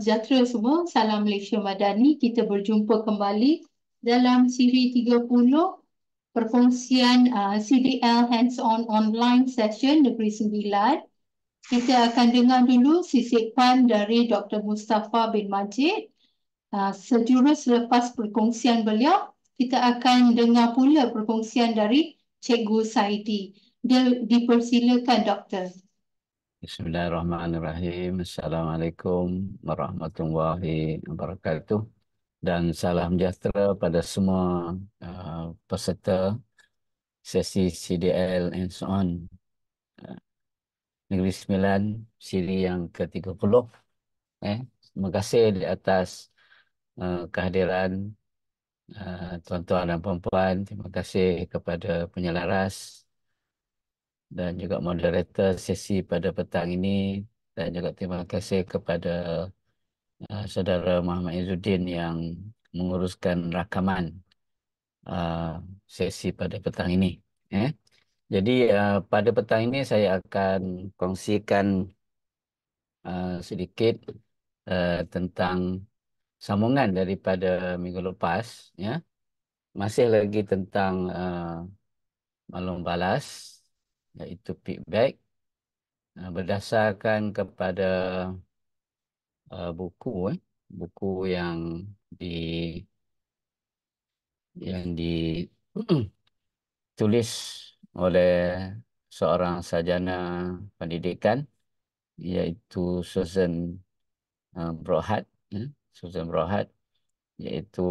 sejahtera semua. Salam Malaysia Madani. Kita berjumpa kembali dalam siri 30 perkongsian CDL Hands-on Online Session Negeri Sembilan. Kita akan dengar dulu sisipan dari Dr. Mustafa bin Majid. Sejurus selepas perkongsian beliau, kita akan dengar pula perkongsian dari Cikgu Saidi. Dipersilakan, Doktor. Bismillahirrahmanirrahim. Assalamualaikum warahmatullahi wabarakatuh. Dan salam sejahtera pada semua peserta sesi CDL and so on Negeri Sembilan, siri yang ke-30. Terima kasih di atas kehadiran tuan-tuan dan puan-puan. Terima kasih kepada penyelaras dan juga moderator sesi pada petang ini, dan juga terima kasih kepada Saudara Muhammad Izzuddin yang menguruskan rakaman sesi pada petang ini. Jadi pada petang ini saya akan kongsikan sedikit tentang sambungan daripada minggu lepas. Masih lagi tentang maklum balas, iaitu feedback, berdasarkan kepada buku yang di tulis oleh seorang sarjana pendidikan, iaitu Susan Brohart. Susan Brohart, iaitu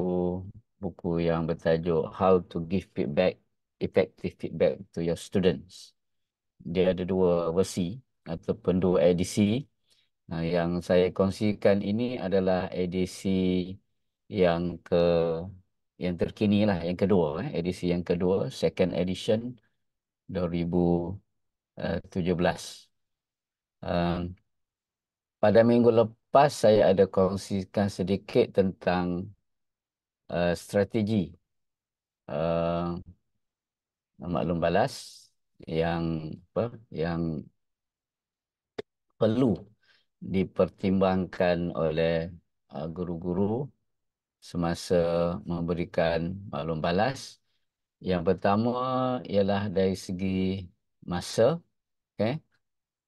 buku yang bertajuk How to Give Feedback, Effective Feedback to Your Students. Dia ada dua versi ataupun dua edisi. Yang saya kongsikan ini adalah edisi yang yang terkini lah, yang kedua, edisi yang kedua, second edition 2017. Pada minggu lepas saya ada kongsikan sedikit tentang strategi maklum balas yang perlu dipertimbangkan oleh guru-guru semasa memberikan maklum balas. Yang pertama ialah dari segi masa,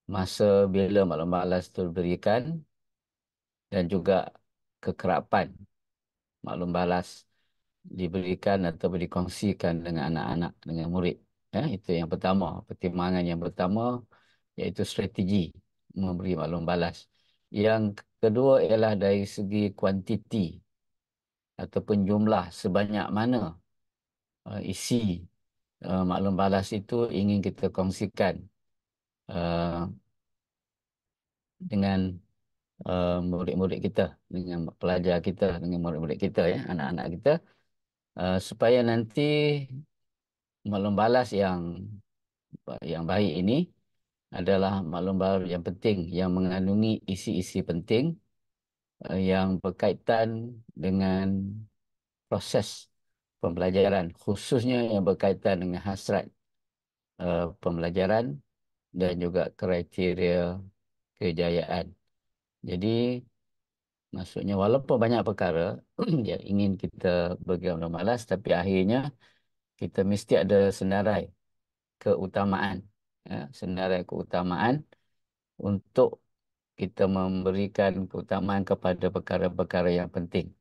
masa bila maklum balas itu diberikan, dan juga kekerapan maklum balas diberikan atau dikongsikan dengan anak-anak, dengan murid. Itu yang pertama, pertimbangan yang pertama, iaitu strategi memberi maklum balas. Yang kedua ialah dari segi kuantiti ataupun jumlah, sebanyak mana isi maklum balas itu ingin kita kongsikan dengan murid-murid kita, dengan pelajar kita, dengan murid-murid kita, anak-anak kita, supaya nanti maklum balas yang baik ini adalah maklum balas yang penting, yang mengandungi isi-isi penting yang berkaitan dengan proses pembelajaran, khususnya yang berkaitan dengan hasrat pembelajaran dan juga kriteria kejayaan. Jadi maksudnya walaupun banyak perkara yang ingin kita bagi maklum balas, tapi akhirnya kita mesti ada senarai keutamaan, senarai keutamaan untuk kita memberikan keutamaan kepada perkara-perkara yang penting.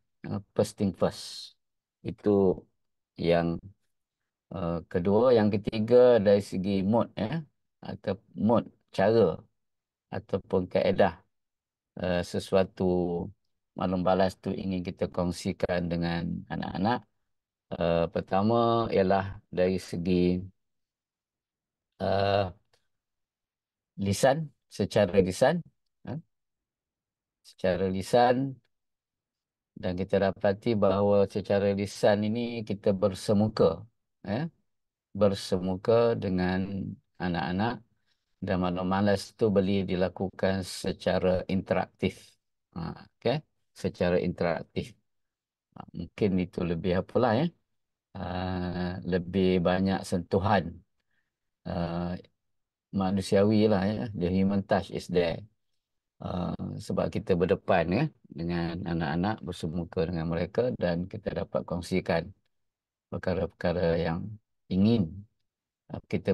First thing first. Itu yang kedua. Yang ketiga dari segi mood, atau mood, cara ataupun kaedah sesuatu maklum balas tu ingin kita kongsikan dengan anak-anak. Pertama ialah dari segi lisan, secara lisan. Secara lisan, dan kita dapati bahawa secara lisan ini kita bersemuka, bersemuka dengan anak-anak, dan maklum balas itu boleh dilakukan secara interaktif. Secara interaktif. Mungkin itu lebih apalah, lebih banyak sentuhan manusiawi lah, the human touch is there. sebab kita berdepan ya dengan anak-anak, bersemuka dengan mereka dan kita dapat kongsikan perkara-perkara yang ingin kita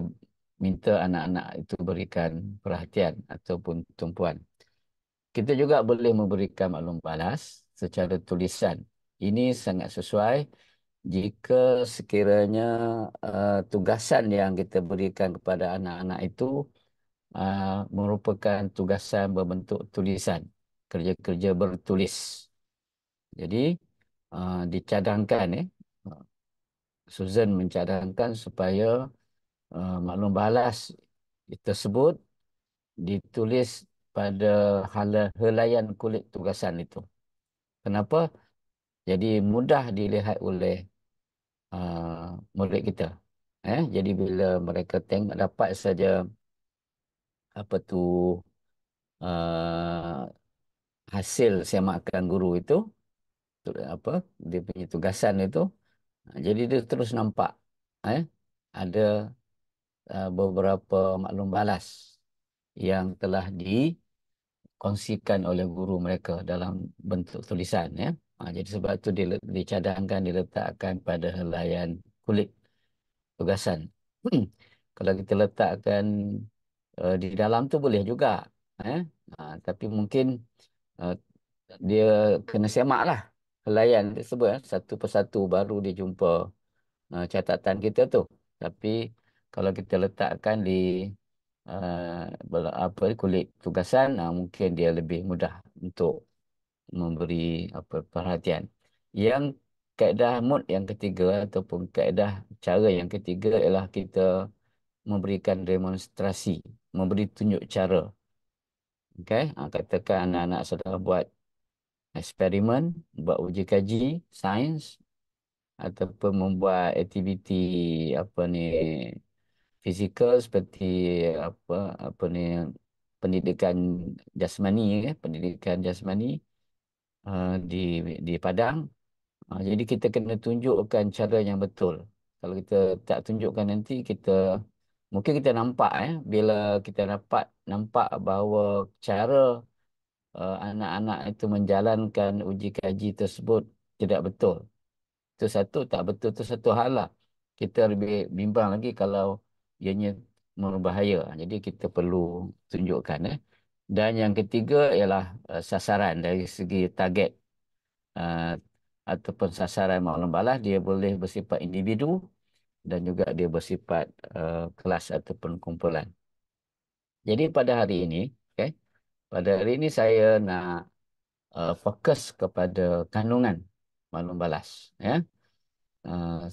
minta anak-anak itu berikan perhatian ataupun tumpuan. Kita juga boleh memberikan maklum balas secara tulisan. Ini sangat sesuai jika sekiranya tugasan yang kita berikan kepada anak-anak itu merupakan tugasan berbentuk tulisan, kerja-kerja bertulis. Jadi dicadangkan Susan mencadangkan supaya maklum balas tersebut ditulis pada helaian kulit tugasan itu. Kenapa? Jadi mudah dilihat oleh murid kita. Jadi bila mereka tengok dapat saja apa tu uh, hasil semakan guru itu, apa dia punya tugasan itu, jadi dia terus nampak ada beberapa maklum balas yang telah dikongsikan oleh guru mereka dalam bentuk tulisan jadi sebab itu dicadangkan, diletakkan pada helaian kulit tugasan. Kalau kita letakkan di dalam tu boleh juga tapi mungkin uh, dia kena semak lah helaian tersebut satu persatu baru dia jumpa catatan kita tu. Tapi kalau kita letakkan di kulit tugasan, mungkin dia lebih mudah untuk memberi perhatian. Yang kaedah mood yang ketiga ataupun kaedah cara yang ketiga ialah kita memberikan demonstrasi, memberi tunjuk cara. Okay? Katakan anak-anak sudah buat eksperimen, buat uji kaji, sains, ataupun membuat aktiviti fizikal seperti apa apa ni pendidikan jasmani pendidikan jasmani di padang. Jadi kita kena tunjukkan cara yang betul. Kalau kita tak tunjukkan nanti mungkin kita nampak bila kita dapat nampak bahawa cara anak-anak itu menjalankan uji kaji tersebut tidak betul. Itu satu, tak betul itu satu hal lah. Kita lebih bimbang lagi kalau ianya berbahaya. Jadi kita perlu tunjukkan. Dan yang ketiga ialah sasaran dari segi target uh, ataupun sasaran maklum balas. Dia boleh bersifat individu dan juga dia bersifat kelas ataupun kumpulan. Jadi pada hari ini, pada hari ini saya nak fokus kepada kandungan maklum balas.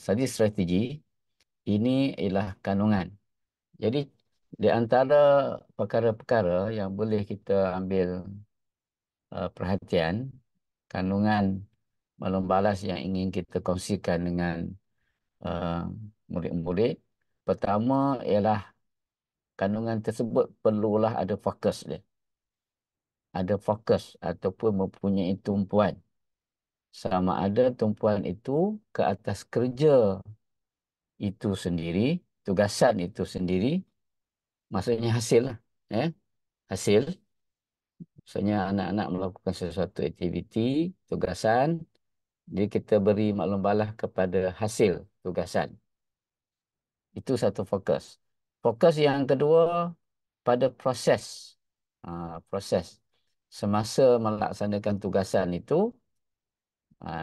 Strategi ini ialah kandungan. Jadi di antara perkara-perkara yang boleh kita ambil perhatian, kandungan maklum balas yang ingin kita kongsikan dengan uh, murid-murid. Pertama ialah kandungan tersebut perlulah ada fokus dia. Ada fokus ataupun mempunyai tumpuan. Sama ada tumpuan itu ke atas kerja itu sendiri, tugasan itu sendiri, maksudnya hasil lah. Hasil, maksudnya anak-anak melakukan sesuatu aktiviti, tugasan, jadi kita beri maklum balas kepada hasil tugasan. Itu satu fokus. Fokus yang kedua pada proses. Proses. Semasa melaksanakan tugasan itu,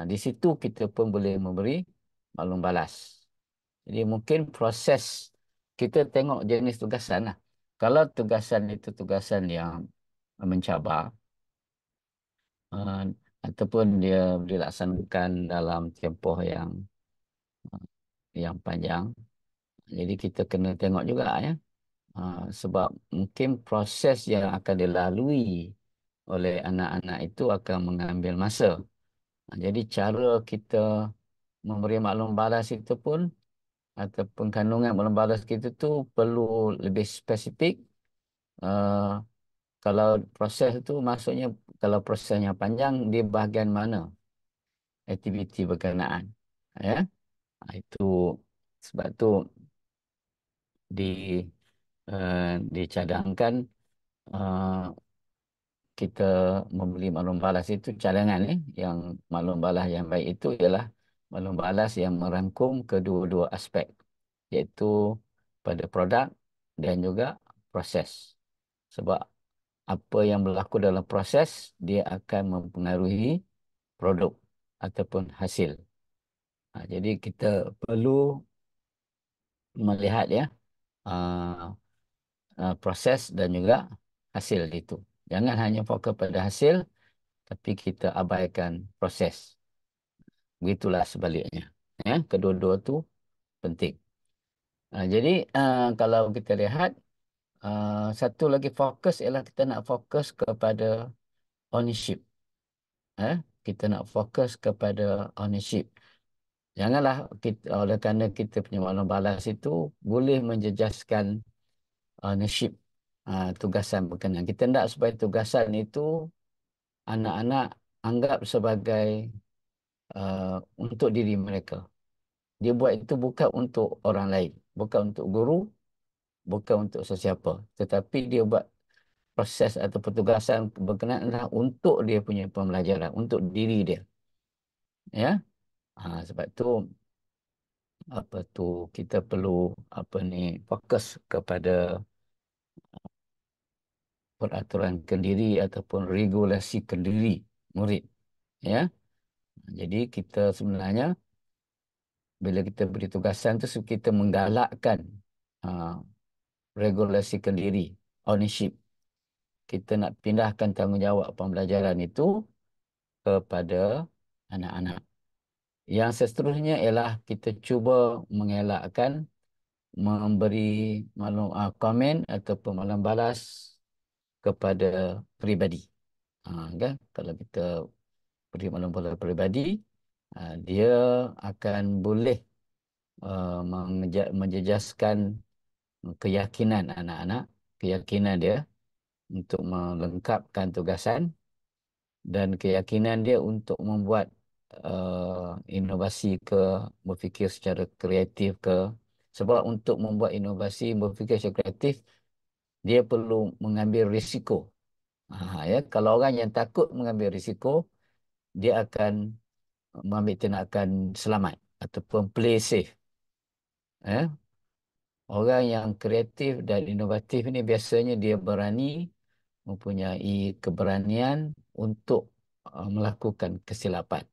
di situ kita pun boleh memberi maklum balas. Jadi mungkin proses kita tengok jenis tugasan lah. Kalau tugasan itu tugasan yang mencabar uh, ataupun dia dilaksanakan dalam tempoh yang panjang, jadi kita kena tengok juga sebab mungkin proses yang akan dilalui oleh anak-anak itu akan mengambil masa. Jadi cara kita memberi maklum balas itu pun ataupun kandungan maklum balas kita tu perlu lebih spesifik. Uh, Kalau proses itu maksudnya kalau prosesnya panjang di bahagian mana aktiviti berkenaan. Ya. Itu sebab tu di dicadangkan uh, kita membeli maklum balas itu cadangan yang maklum balas yang baik itu ialah maklum balas yang merangkum kedua-dua aspek, iaitu pada produk dan juga proses. Sebab apa yang berlaku dalam proses dia akan mempengaruhi produk ataupun hasil. Jadi kita perlu melihat uh, proses dan juga hasil itu. Jangan hanya fokus pada hasil, tapi kita abaikan proses. Begitulah sebaliknya. Ya, kedua-dua tu penting. Jadi kalau kita lihat, satu lagi fokus ialah kita nak fokus kepada ownership. Kita nak fokus kepada ownership. Janganlah kita, oleh kerana kita punya maklum balas itu boleh menjejaskan ownership tugasan berkenaan. Kita nak supaya tugasan itu anak-anak anggap sebagai untuk diri mereka. Dia buat itu bukan untuk orang lain, bukan untuk guru, bukan untuk sesiapa. Tetapi dia buat proses atau pertugasan berkenaan adalah untuk dia punya pembelajaran, untuk diri dia. Ya, sebab tu kita perlu fokus kepada peraturan kendiri ataupun regulasi kendiri murid. Ya, jadi kita sebenarnya bila kita beri tugasan tu kita menggalakkan uh, regulasi kendiri, ownership. Kita nak pindahkan tanggungjawab pembelajaran itu kepada anak-anak. Yang seterusnya ialah kita cuba mengelakkan memberi komen ataupun maklum balas kepada peribadi. Kan? Kalau kita beri maklum balas peribadi, dia akan boleh menjejaskan keyakinan anak-anak, keyakinan dia untuk melengkapkan tugasan dan keyakinan dia untuk membuat inovasi ke, berfikir secara kreatif ke. Sebab untuk membuat inovasi, berfikir secara kreatif, dia perlu mengambil risiko. Ya, kalau orang yang takut mengambil risiko, dia akan mengambil tindakan selamat ataupun play safe. Orang yang kreatif dan inovatif ini biasanya dia berani, mempunyai keberanian untuk melakukan kesilapan.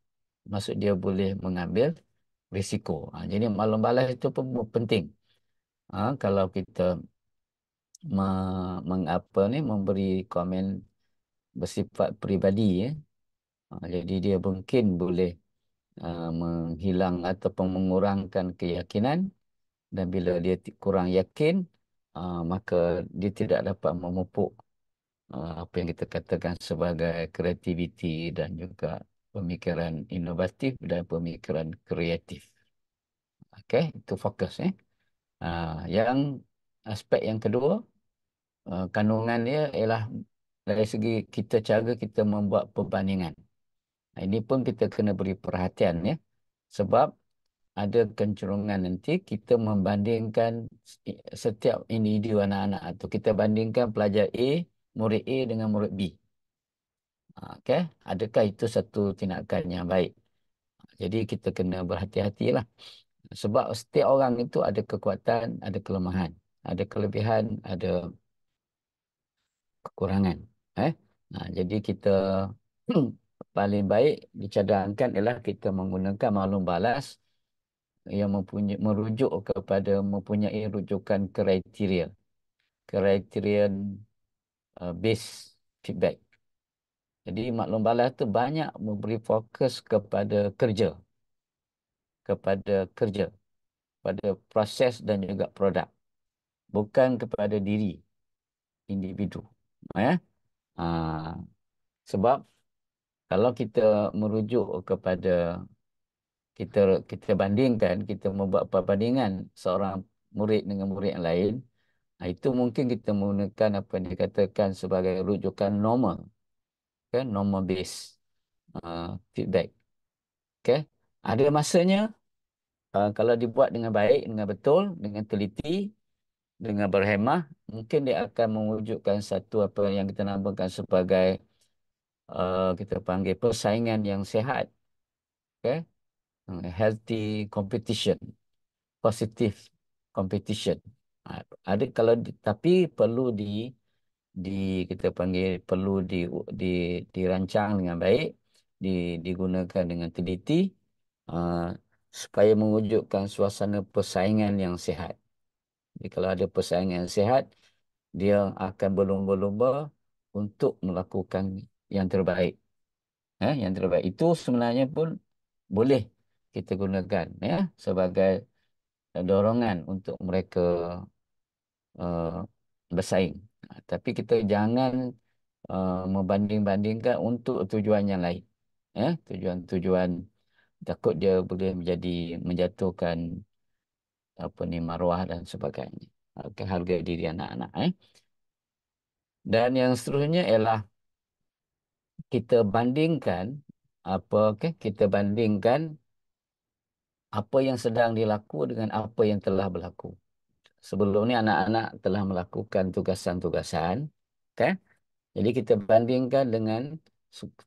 Maksud dia boleh mengambil risiko. Jadi maklum balas itu pun penting. Kalau kita memberi komen bersifat peribadi, jadi dia mungkin boleh menghilang ataupun mengurangkan keyakinan, dan bila dia kurang yakin, maka dia tidak dapat memupuk apa yang kita katakan sebagai kreativiti dan juga pemikiran inovatif dan pemikiran kreatif. Okey, itu fokus. Yang aspek yang kedua, kandungan dia ialah dari segi cara kita membuat perbandingan. Ini pun kita kena beri perhatian, sebab ada kecenderungan nanti kita membandingkan setiap individu anak-anak itu. Kita bandingkan pelajar A, murid A dengan murid B. Okey, adakah itu satu tindakan yang baik? Jadi kita kena berhati-hatilah. Sebab setiap orang itu ada kekuatan, ada kelemahan. Ada kelebihan, ada kekurangan. Jadi kita paling baik dicadangkan ialah kita menggunakan maklum balas yang merujuk kepada mempunyai rujukan kriteria. Criterion based feedback. Jadi maklum balas itu banyak memberi fokus kepada kerja. Pada proses dan juga produk. Bukan kepada diri individu. Sebab kalau kita merujuk kepada kita bandingkan, kita membuat perbandingan seorang murid dengan murid yang lain, itu mungkin kita menggunakan apa yang dikatakan sebagai rujukan normal, normal based feedback. Ada masanya kalau dibuat dengan baik, dengan betul, dengan teliti, dengan berhemah, mungkin dia akan mewujudkan satu apa yang kita namakan sebagai kita panggil persaingan yang sihat, okay? Healthy competition, positive competition. Ada kalau tapi perlu di kita panggil perlu di dirancang dengan baik, digunakan dengan teliti, uh, supaya mewujudkan suasana persaingan yang sihat. Jadi kalau ada persaingan yang sihat, dia akan berlomba-lomba untuk melakukan yang terbaik. Yang terbaik itu sebenarnya pun boleh kita gunakan sebagai dorongan untuk mereka uh, bersaing. Tapi kita jangan membanding-bandingkan untuk tujuan yang lain. Tujuan-tujuan takut dia boleh menjatuhkan apa ni, maruah dan sebagainya. Harga diri anak-anak. Dan yang seterusnya ialah kita bandingkan kita bandingkan apa yang sedang dilaku dengan apa yang telah berlaku. Sebelum ni anak-anak telah melakukan tugasan-tugasan, kan? Jadi kita bandingkan dengan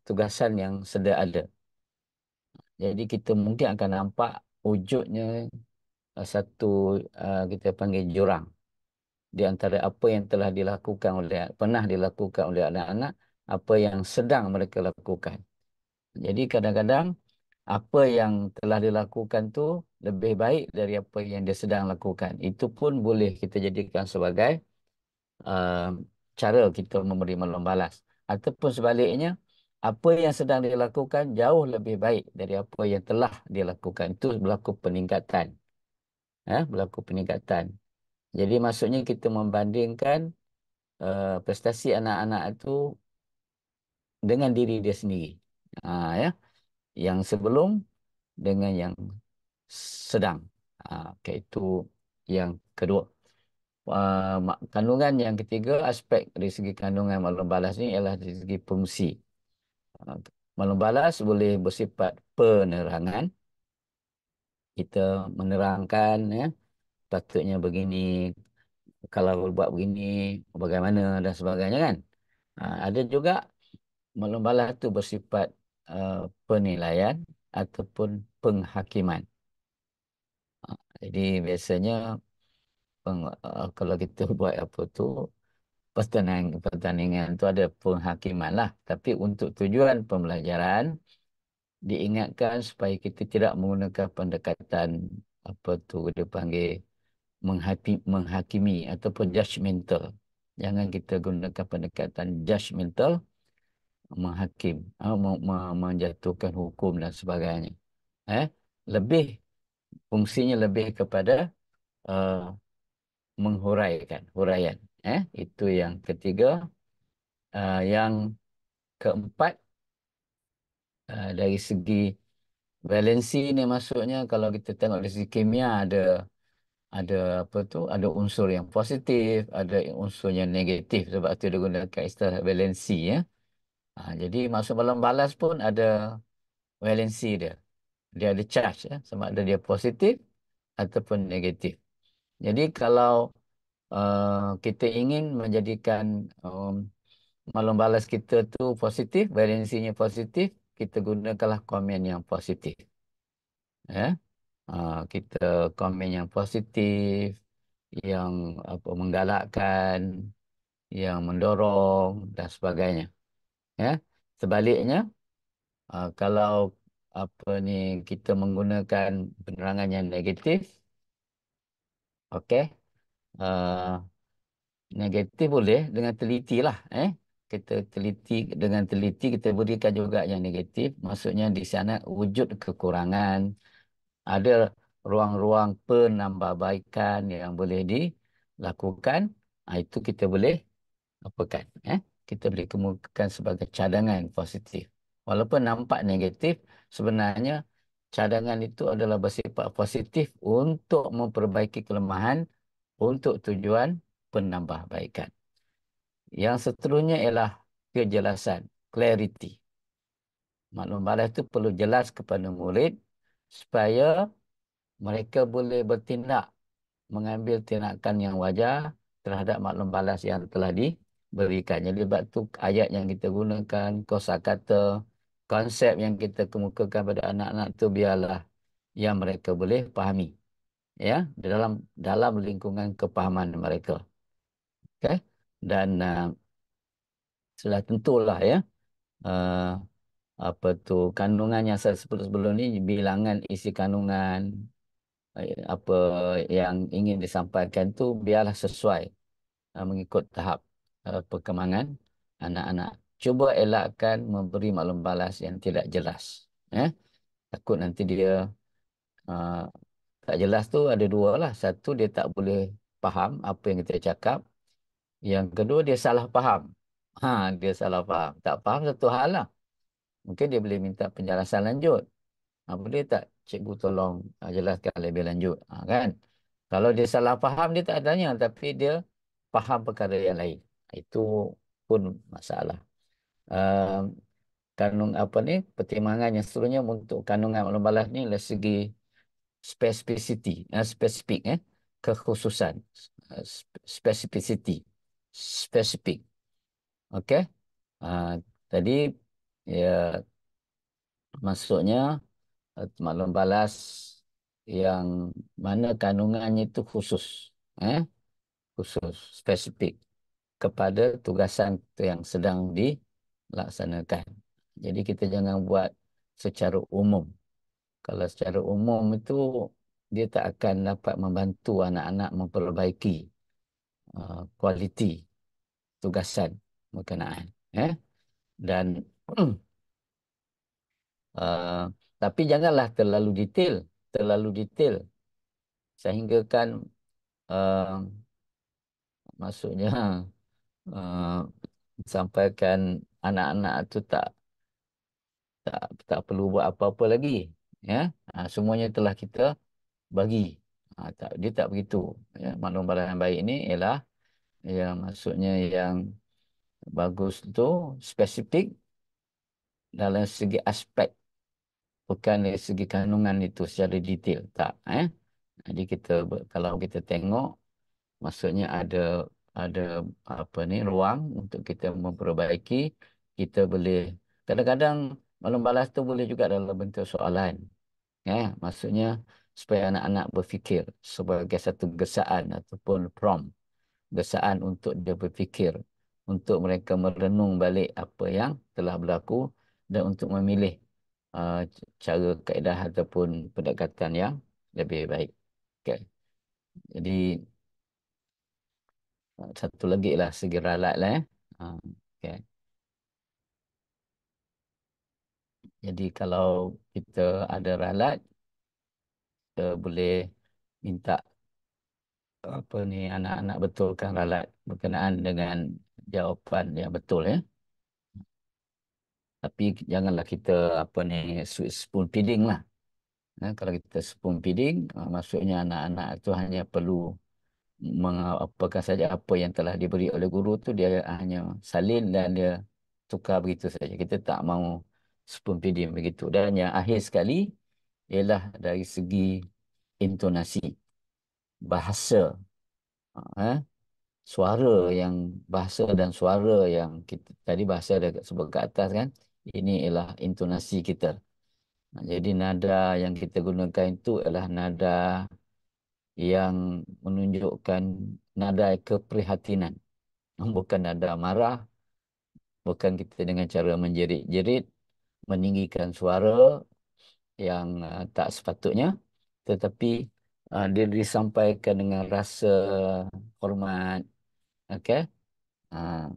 tugasan yang sedia ada. Jadi kita mungkin akan nampak wujudnya satu kita panggil jurang di antara apa yang pernah dilakukan oleh anak-anak, apa yang sedang mereka lakukan. Jadi kadang-kadang apa yang telah dilakukan tu lebih baik dari apa yang dia sedang lakukan. Itu pun boleh kita jadikan sebagai uh, cara kita memberi maklum balas. Ataupun sebaliknya, apa yang sedang dilakukan jauh lebih baik dari apa yang telah dilakukan. Itu berlaku peningkatan. Berlaku peningkatan. Jadi maksudnya kita membandingkan prestasi anak-anak itu dengan diri dia sendiri. Ya. Yang sebelum dengan yang sedang. Okay, itu yang kedua. Kandungan yang ketiga, aspek dari segi kandungan maklum balas ni ialah dari segi fungsi. Maklum balas boleh bersifat penerangan. Kita menerangkan, patutnya begini, kalau buat begini, bagaimana dan sebagainya, kan. Ada juga maklum balas tu bersifat penilaian ataupun penghakiman. Jadi biasanya kalau kita buat apa tu, pertandingan tu ada penghakiman lah. Tapi untuk tujuan pembelajaran, diingatkan supaya kita tidak menggunakan pendekatan apa tu dia panggil menghakimi ataupun judgemental. Jangan kita gunakan pendekatan judgemental, menghakim, menjatuhkan hukum dan sebagainya. Lebih fungsinya lebih kepada uh, huraian. Itu yang ketiga. Yang keempat, dari segi valensi ni maksudnya kalau kita tengok dari segi kimia ada apa tu, ada unsur yang positif, ada unsur yang negatif, sebab tu dia gunakan istilah valensi, ya. Jadi maksud balas balas pun ada valensi dia. Dia ada charge, ya, sama ada dia positif ataupun negatif. Jadi kalau kita ingin menjadikan maklum balas kita tu positif, valensinya positif, kita gunakanlah komen yang positif. Ya. Kita komen yang positif, yang apa, menggalakkan, yang mendorong dan sebagainya. Ya. Sebaliknya, kalau apa ni, kita menggunakan penerangan yang negatif, okey. Negatif boleh dengan teliti lah. Kita teliti, dengan teliti kita berikan juga yang negatif. Maksudnya di sana wujud kekurangan. Ada ruang-ruang penambahbaikan yang boleh dilakukan. Itu kita boleh apakan. Kita boleh kemukakan sebagai cadangan positif. Walaupun nampak negatif, sebenarnya cadangan itu adalah bersifat positif untuk memperbaiki kelemahan untuk tujuan penambahbaikan. Yang seterusnya ialah kejelasan, clarity. Maklum balas itu perlu jelas kepada murid supaya mereka boleh bertindak, mengambil tindakan yang wajar terhadap maklum balas yang telah berikannya. Sebab tu ayat yang kita gunakan, kosakata, konsep yang kita kemukakan pada anak-anak tu biarlah yang mereka boleh fahami, ya, dalam lingkungan kepahaman mereka. Okey. Dan sudah tentulah, ya, uh, apa tu kandungan yang saya sebut sebelum ni, bilangan isi kandungan apa yang ingin disampaikan tu biarlah sesuai mengikut tahap perkembangan anak-anak. Cuba elakkan memberi maklum balas yang tidak jelas. Takut nanti dia uh, tak jelas tu ada dua lah. Satu, dia tak boleh faham apa yang kita cakap. Yang kedua, dia salah faham. Dia salah faham. Tak faham satu hal lah. Mungkin dia boleh minta penjelasan lanjut. Boleh tak cikgu tolong jelaskan lebih lanjut. Kan? Kalau dia salah faham, dia tak tanya. Tapi dia faham perkara yang lain. Itu pun masalah. Uh, apa ni, pertimbangan yang seterusnya untuk kandungan maklum balas ni dari segi specificity, spesifik, kekhususan, specificity, spesifik. Okey. Tadi, ya, maksudnya maklum balas yang mana kandungannya itu khusus, khusus, spesifik kepada tugasan yang sedang dilaksanakan. Jadi kita jangan buat secara umum. Kalau secara umum itu dia tak akan dapat membantu anak-anak memperbaiki kualiti tugasan berkenaan. Dan uh, tapi janganlah terlalu detail, terlalu detail sehingga kan uh, maksudnya uh, sampaikan anak-anak itu tak perlu buat apa-apa lagi, ya. Semuanya telah kita bagi. Dia tak begitu, ya. Maklum balas yang baik ini ialah yang maksudnya yang bagus tu spesifik dalam segi aspek, bukan dari segi kandungan itu secara detail, tak. Jadi kalau kita tengok, maksudnya ada apa ni, ruang untuk kita memperbaiki. Kita boleh, kadang-kadang maklum balas tu boleh juga dalam bentuk soalan, maksudnya supaya anak-anak berfikir sebagai satu gesaan ataupun prompt, gesaan untuk dia berfikir, untuk mereka merenung balik apa yang telah berlaku dan untuk memilih cara, kaedah ataupun pendekatan yang lebih baik. Okay. Jadi satu lagi lah segi ralat lah. Okay. Jadi kalau kita ada ralat, kita boleh minta apa ni, anak-anak betulkan ralat berkenaan dengan jawapan yang betul, ya. Tapi janganlah kita apa ni, spoon feeding lah. Kalau kita spoon feeding, maksudnya anak-anak itu hanya perlu mengapakan saja apa yang telah diberi oleh guru tu, dia hanya salin dan dia tukar begitu saja. Kita tak mau spoon feeding begitu. Dan yang akhir sekali ialah dari segi intonasi, bahasa, eh, suara yang bahasa dan suara yang kita tadi bahasa dah sebut ke atas kan. Ini ialah intonasi kita. Jadi nada yang kita gunakan itu adalah nada yang menunjukkan nada keprihatinan. Bukan nada marah, bukan kita dengan cara menjerit-jerit, meninggikan suara yang tak sepatutnya, tetapi dia disampaikan dengan rasa hormat. Okey. Ah,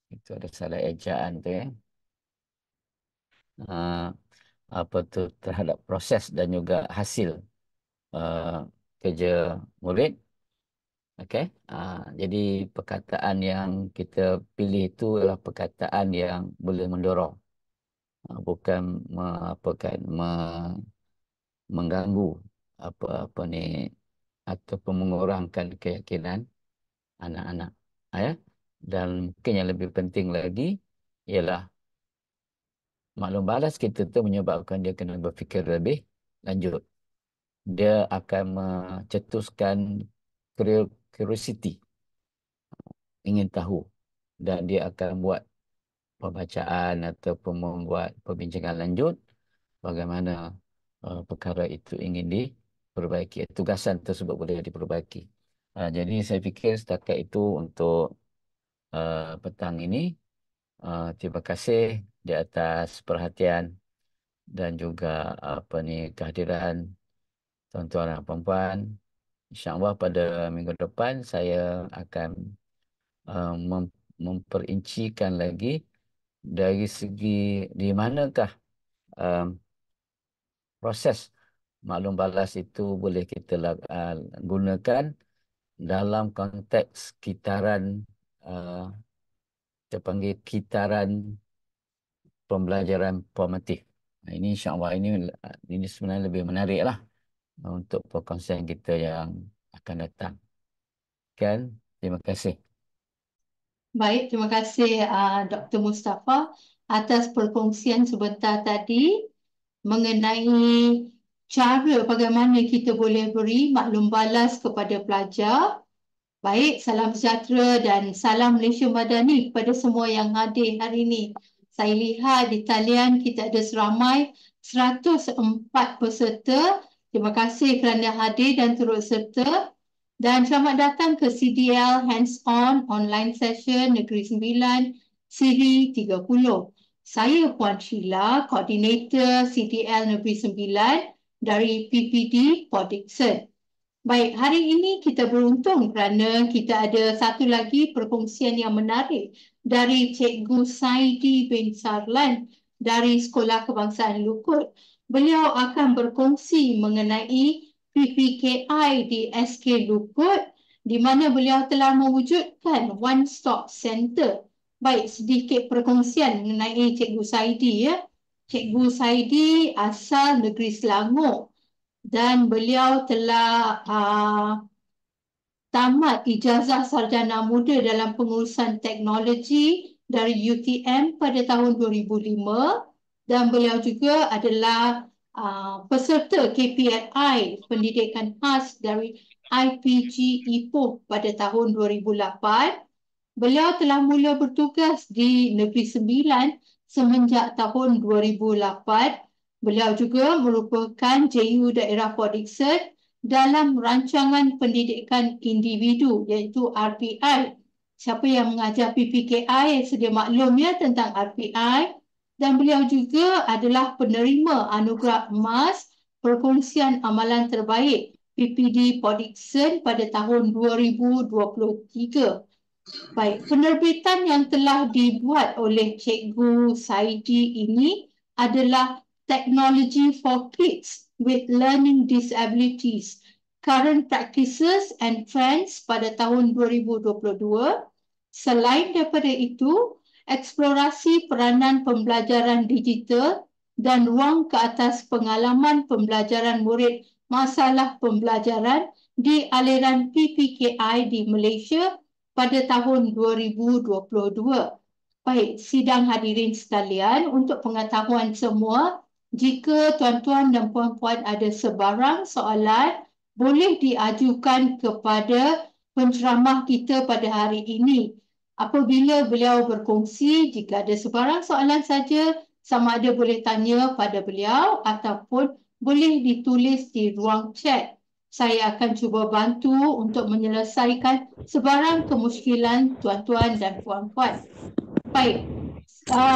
itu ada salah ejaan tu, ya. Ah, apa tu, terhadap proses dan juga hasil ah, kerja murid. Okey. Jadi perkataan yang kita pilih itu adalah perkataan yang boleh mendorong, bukan mengganggu apa ni ataupun mengurangkan keyakinan anak-anak. Ya. Dan mungkin yang lebih penting lagi ialah maklum balas kita tu menyebabkan dia kena berfikir lebih lanjut. Dia akan mencetuskan curiosity, ingin tahu. dan dia akan buat pembacaan ataupun membuat perbincangan lanjut bagaimana perkara itu ingin diperbaiki. Tugasan tersebut boleh diperbaiki. Jadi saya fikir setakat itu untuk petang ini. Terima kasih di atas perhatian dan juga kehadiran tuan-tuan dan puan-puan. InsyaAllah pada minggu depan saya akan memperincikan lagi dari segi di manakah um, proses maklum balas itu boleh kita gunakan dalam konteks kitaran, uh, kita panggil kitaran pembelajaran formatif. Ini insyaAllah ini sebenarnya lebih menarik lah untuk perkongsian kita yang akan datang. Kan? Terima kasih. Baik, terima kasih Dr. Mustafa atas perkongsian sebentar tadi mengenai cara bagaimana kita boleh beri maklum balas kepada pelajar. Baik, salam sejahtera dan salam Malaysia Madani kepada semua yang hadir hari ini. Saya lihat di talian kita ada seramai 104 peserta. Terima kasih kerana hadir dan turut serta. Dan selamat datang ke CDL Hands-On Online Session Negeri Sembilan, Siri 30. Saya Puan Sheila, Koordinator CDL Negeri Sembilan dari PPD Port Dickson. Baik, hari ini kita beruntung kerana kita ada satu lagi perkongsian yang menarik dari Cikgu Saidi bin Sarlan dari Sekolah Kebangsaan Lukut. Beliau akan berkongsi mengenai PPKI di SK Lukut di mana beliau telah mewujudkan One Stop Center. Baik, sedikit perkongsian mengenai Cikgu Saidi ya. Cikgu Saidi asal negeri Selangor dan beliau telah tamat ijazah sarjana muda dalam pengurusan teknologi dari UTM pada tahun 2005 dan beliau juga adalah peserta KPLI pendidikan khas dari IPG Ipoh pada tahun 2008. Beliau telah mula bertugas di Negeri Sembilan semenjak tahun 2008. Beliau juga merupakan JU Daerah Port Dickson dalam rancangan pendidikan individu iaitu RPI. Siapa yang mengajar PPKI sedia maklum ya tentang RPI. Dan beliau juga adalah penerima anugerah emas perkongsian amalan terbaik PPD Port Dickson pada tahun 2023. Baik, penerbitan yang telah dibuat oleh Cikgu Saidi ini adalah Technology for Kids with Learning Disabilities, Current Practices and Trends pada tahun 2022. Selain daripada itu, eksplorasi peranan pembelajaran digital dan ruang ke atas pengalaman pembelajaran murid masalah pembelajaran di aliran PPKI di Malaysia pada tahun 2022. Baik, sidang hadirin sekalian, untuk pengetahuan semua, jika tuan-tuan dan puan-puan ada sebarang soalan, boleh diajukan kepada penceramah kita pada hari ini. Apabila beliau berkongsi, jika ada sebarang soalan saja, sama ada boleh tanya pada beliau ataupun boleh ditulis di ruang chat. Saya akan cuba bantu untuk menyelesaikan sebarang kemusykilan tuan-tuan dan puan-puan. Baik,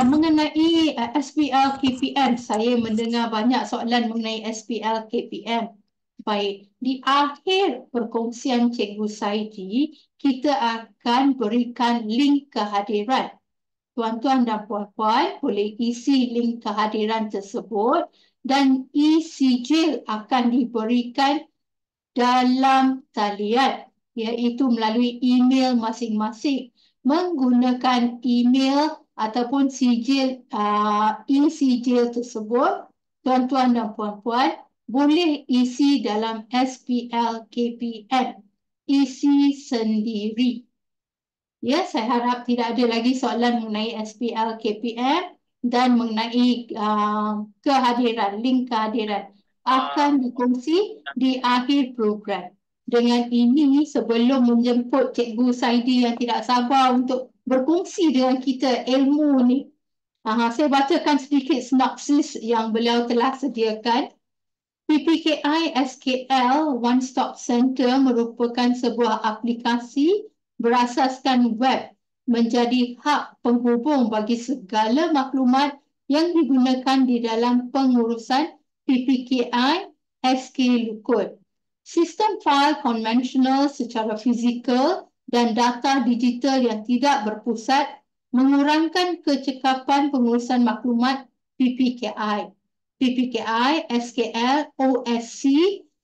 mengenai SPL KPM, saya mendengar banyak soalan mengenai SPL KPM. Baik, di akhir perkongsian Cikgu Saidi, kita akan berikan link kehadiran. Tuan-tuan dan puan-puan boleh isi link kehadiran tersebut dan e-sijil akan diberikan dalam talian, iaitu melalui email masing-masing. Menggunakan email ataupun sijil e-sijil tersebut, tuan-tuan dan puan-puan boleh isi dalam SPL KPM, isi sendiri. Ya, saya harap tidak ada lagi soalan mengenai SPL KPM dan mengenai kehadiran, link kehadiran akan dikongsi di akhir program. Dengan ini, sebelum menjemput Cikgu Saidi yang tidak sabar untuk berkongsi dengan kita ilmu ni. Saya bacakan sedikit sinopsis yang beliau telah sediakan. PPKI SKL One Stop Center merupakan sebuah aplikasi berasaskan web menjadi hub penghubung bagi segala maklumat yang digunakan di dalam pengurusan PPKI SK Lukut. Sistem fail konvensional secara fizikal dan data digital yang tidak berpusat mengurangkan kecekapan pengurusan maklumat PPKI. PPKI, SKL, OSC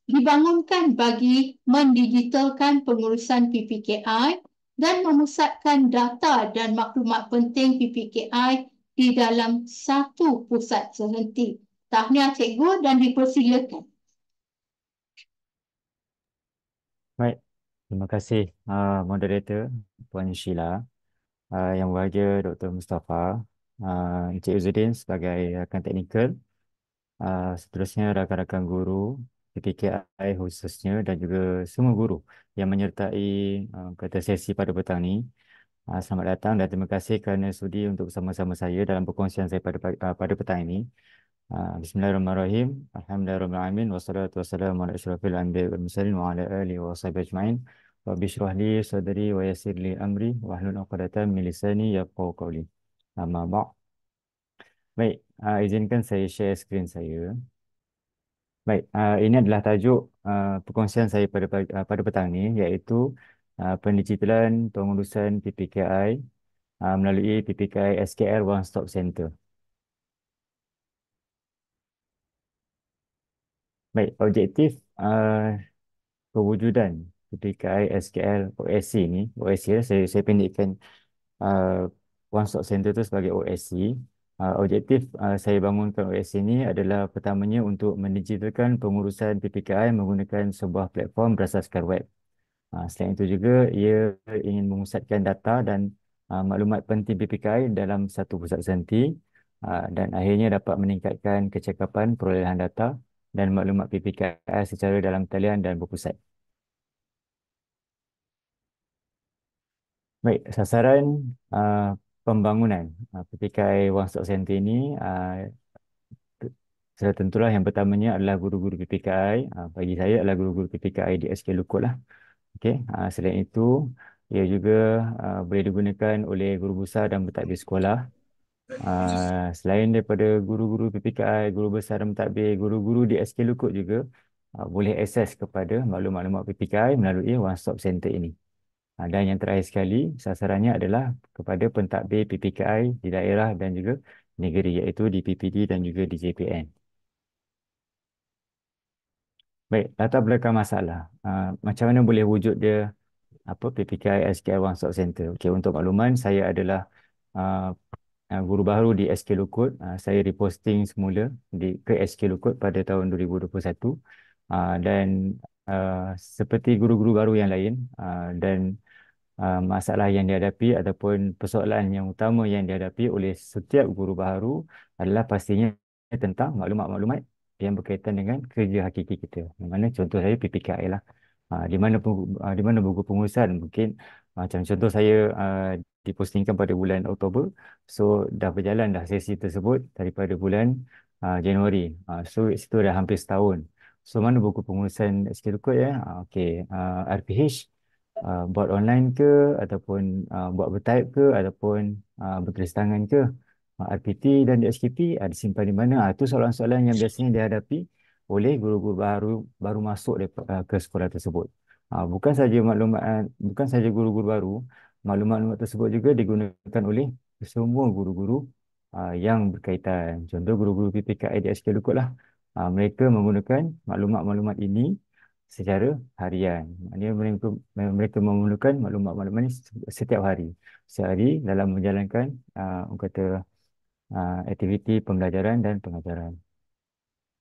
dibangunkan bagi mendigitalkan pengurusan PPKI dan memusatkan data dan maklumat penting PPKI di dalam satu pusat terhenti. Tahniah cikgu dan dipersilakan. Baik, terima kasih moderator Puan Sheila, Yang Berbahagia Dr. Mustafa, Encik Izzuddin sebagai rakan teknikal, seterusnya rakan-rakan guru, PPKI khususnya dan juga semua guru yang menyertai kata sesi pada petang ini. Selamat datang dan terima kasih kerana sudi untuk bersama-sama saya dalam perkongsian saya pada petang ini. Bismillahirrahmanirrahim. Alhamdulillahirrahmanirrahim. Wassalatu wassalamu ala asyrafil anbiya'i wal mursalin wa ala alihi wa sahbihi ajma'in. Rabbi shrah li sadri wa yassir li amri wahlul 'uqdatam min lisani yafqahu qawli. Amma ba'd. Baik, izinkan saya share skrin saya. Baik, ini adalah tajuk perkongsian saya pada petang ini, iaitu pendigitalan pengurusan PPKI melalui PPKI SKL One Stop Center. Baik, objektif pewujudan PPKI SKL OSC ni, OSC saya pendekkan One Stop Center tu sebagai OSC. Objektif saya bangunkan OSC ni adalah pertamanya untuk mendigitalkan pengurusan PPKI menggunakan sebuah platform berasaskan web. Selain itu juga ia ingin memusatkan data dan maklumat penting PPKI dalam satu pusat terhenti dan akhirnya dapat meningkatkan kecekapan perolehan data dan maklumat PPKI secara dalam talian dan berpusat. Baik, sasaran pembangunan PPKI One Stop Center ini sudah tentulah yang pertamanya adalah guru-guru PPKI. Bagi saya adalah guru-guru PPKI di SK Lukut lah. Okey, selain itu ia juga boleh digunakan oleh guru besar dan pentadbir sekolah. Selain daripada guru-guru PPKI, guru besar dan pentadbir, guru-guru di SK Lukut juga boleh akses kepada maklumat-maklumat PPKI melalui One Stop Center ini. Dan yang terakhir sekali, sasarannya adalah kepada pentadbir PPKI di daerah dan juga negeri, iaitu di PPD dan juga di JPN. Baik, latar belakang masalah. Macam mana boleh wujud dia PPKI SKL One Stop Center. Okey, untuk makluman, saya adalah guru baru di SK Lukut. Saya reposting semula ke SK Lukut pada tahun 2021. Dan seperti guru-guru baru yang lain, dan masalah yang dihadapi ataupun persoalan yang utama yang dihadapi oleh setiap guru baru adalah pastinya tentang maklumat-maklumat yang berkaitan dengan kerja hakiki kita. Di mana contoh saya PPKI lah. Di mana buku pengurusan mungkin macam contoh saya dipostingkan pada bulan Oktober. So dah berjalan dah sesi tersebut daripada bulan Januari. So itu dah hampir setahun. So mana buku pengurusan SK Lukut ya? Okey, RPH buat online ke ataupun buat bertype ke ataupun bertulis tangan ke, RPT dan DSKP disimpan di mana. Itu soalan-soalan yang biasanya dihadapi oleh guru-guru baru masuk ke sekolah tersebut. Bukan saja guru-guru baru, maklumat-maklumat tersebut juga digunakan oleh semua guru-guru yang berkaitan. Contoh guru-guru PPKI di SK Lukut lah. Mereka menggunakan maklumat-maklumat ini secara harian. Maknanya mereka memerlukan maklumat-maklumat ini setiap hari. Sehari dalam menjalankan orang kata aktiviti pembelajaran dan pengajaran.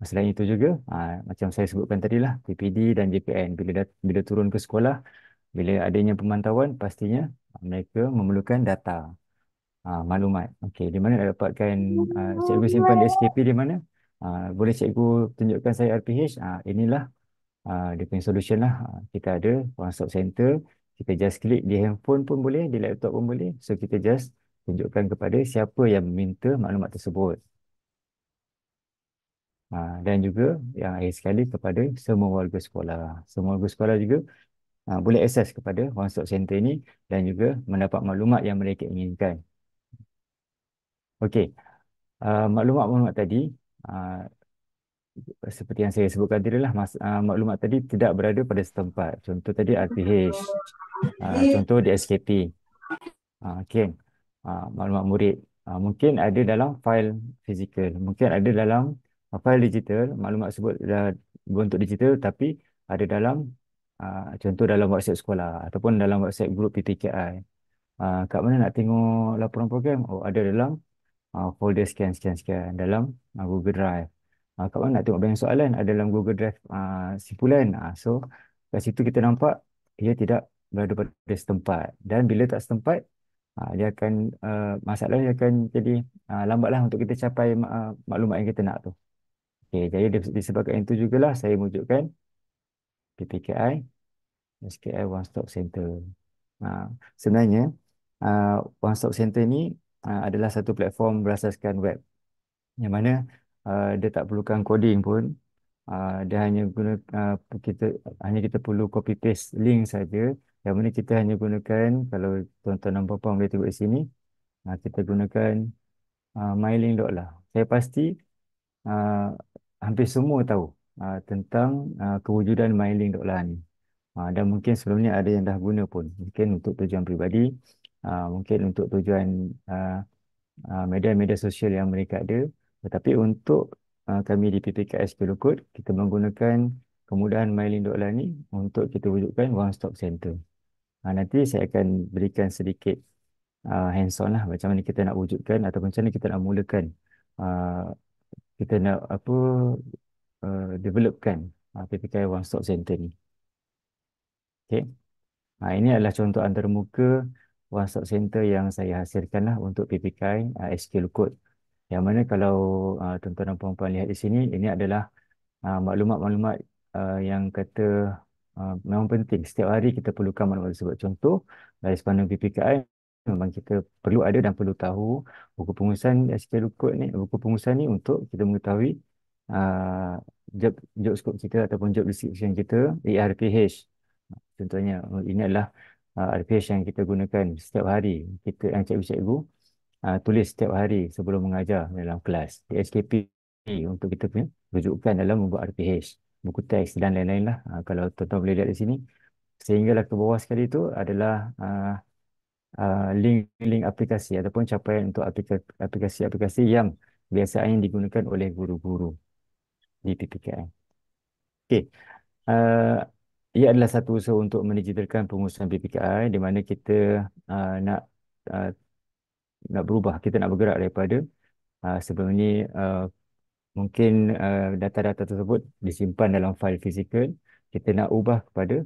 Selain itu juga, macam saya sebutkan tadi lah, PPD dan JPN. Bila turun ke sekolah, bila adanya pemantauan, pastinya mereka memerlukan data, maklumat. Okey, di mana nak dapatkan, cikgu simpan di SKP di mana? Boleh cikgu tunjukkan saya RPH? Inilah dia punya solution lah. Kita ada One Stop Center Kita just klik di handphone pun boleh, di laptop pun boleh. So kita just tunjukkan kepada siapa yang meminta maklumat tersebut. Dan juga yang akhir sekali kepada semua warga sekolah. Semua warga sekolah juga boleh akses kepada One Stop Center ini dan juga mendapat maklumat yang mereka inginkan. Okey, maklumat-maklumat tadi seperti yang saya sebutkan tadi lah, maklumat tadi tidak berada pada setempat. Contoh tadi RPH, contoh di SKP. Okey, maklumat murid mungkin ada dalam fail fizikal, mungkin ada dalam fail digital. Maklumat tersebut dah berbentuk digital tapi ada dalam contoh dalam WhatsApp sekolah ataupun dalam WhatsApp group PPKI. Kat mana nak tengok laporan program? Oh, ada dalam folder sekian dalam Google Drive. Kat mana nak tengok banyak soalan? Ada dalam Google Drive simpulan. So kat situ kita nampak ia tidak berada pada setempat, dan bila tak setempat, dia akan masalah dia akan jadi lambatlah untuk kita capai maklumat yang kita nak tu. Okey, jadi disebabkan itu jugalah saya wujudkan PPKI SKI One Stop Center. Sebenarnya One Stop Center ni adalah satu platform berasaskan web, yang mana dia tak perlukan coding pun. Dia hanya guna kita hanya kita perlu copy paste link saja, yang mana kita hanya gunakan, kalau tuan-tuan dan puan-puan boleh tengok di sini, kita gunakan mylink.lah. Saya pasti uh, hampir semua tahu tentang kewujudan mylink.lah ni. Dan mungkin sebelum ni ada yang dah guna pun, mungkin untuk tujuan peribadi, mungkin untuk tujuan media-media sosial yang mereka ada. Tetapi untuk kami di PPKS Kelukut, kita menggunakan kemudahan mylink.lah ni untuk kita wujudkan One Stop Center. Nanti saya akan berikan sedikit hands-on lah macam mana kita nak wujudkan ataupun macam mana kita nak mulakan, kita nak developkan PPKI One Stop Center ni. Okay. Ini adalah contoh antarmuka One Stop Center yang saya hasilkan lah untuk PPKI SK Lukut. Yang mana kalau tuan-tuan dan puan-puan lihat di sini, ini adalah maklumat-maklumat yang kata memang penting. Setiap hari kita perlukan maklumat tersebut. Contoh, dari sepandang PPKI, memang kita perlu ada dan perlu tahu buku pengurusan SK Lukut ni, buku pengurusan ni untuk kita mengetahui job scope kita ataupun job description kita, ERPH. Contohnya, ini adalah RPH yang kita gunakan setiap hari. Kita yang cikgu-cikgu tulis setiap hari sebelum mengajar dalam kelas. Di SKP untuk kita punya rujukan dalam membuat RPH, buku teks dan lain-lain lah. Kalau tuan-tuan boleh lihat di sini, sehinggalah ke bawah sekali itu adalah link-link aplikasi ataupun capaian untuk aplikasi-aplikasi yang biasanya digunakan oleh guru-guru di PPKM. Okey. Ia adalah satu usaha untuk mendigitalkan pengurusan PPKI, di mana kita nak berubah, kita nak bergerak daripada sebelum ini mungkin data-data tersebut disimpan dalam fail fizikal. Kita nak ubah kepada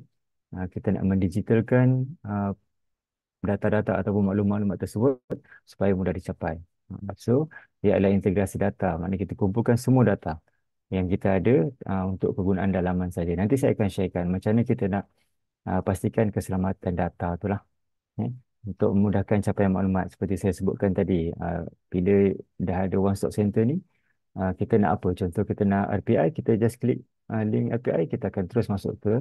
kita nak mendigitalkan data-data ataupun maklumat-maklumat tersebut supaya mudah dicapai. So, ia adalah integrasi data, maknanya kita kumpulkan semua data yang kita ada untuk kegunaan dalaman saja. Nanti saya akan sharekan macam mana kita nak pastikan keselamatan data itulah. Untuk memudahkan capaian maklumat seperti saya sebutkan tadi, bila dah ada One Stop Center ni, kita nak apa? Contoh kita nak RPI, kita just klik link RPI, kita akan terus masuk ke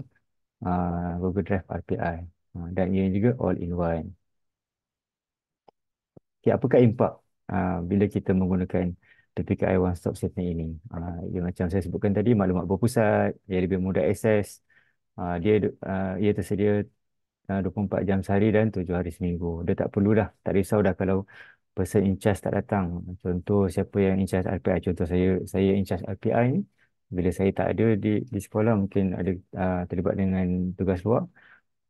Google Drive RPI. Dan ia juga all in one. Okay, apakah impak bila kita menggunakan PPKI One Stop Center ini? Dia macam saya sebutkan tadi, maklumat berpusat, dia lebih mudah akses, ia tersedia 24 jam sehari dan 7 hari seminggu. Dia tak perlu dah, tak risau dah kalau person in charge tak datang. Contoh siapa yang in charge RPI, contoh saya in charge RPI ni, bila saya tak ada di sekolah, mungkin ada terlibat dengan tugas luar,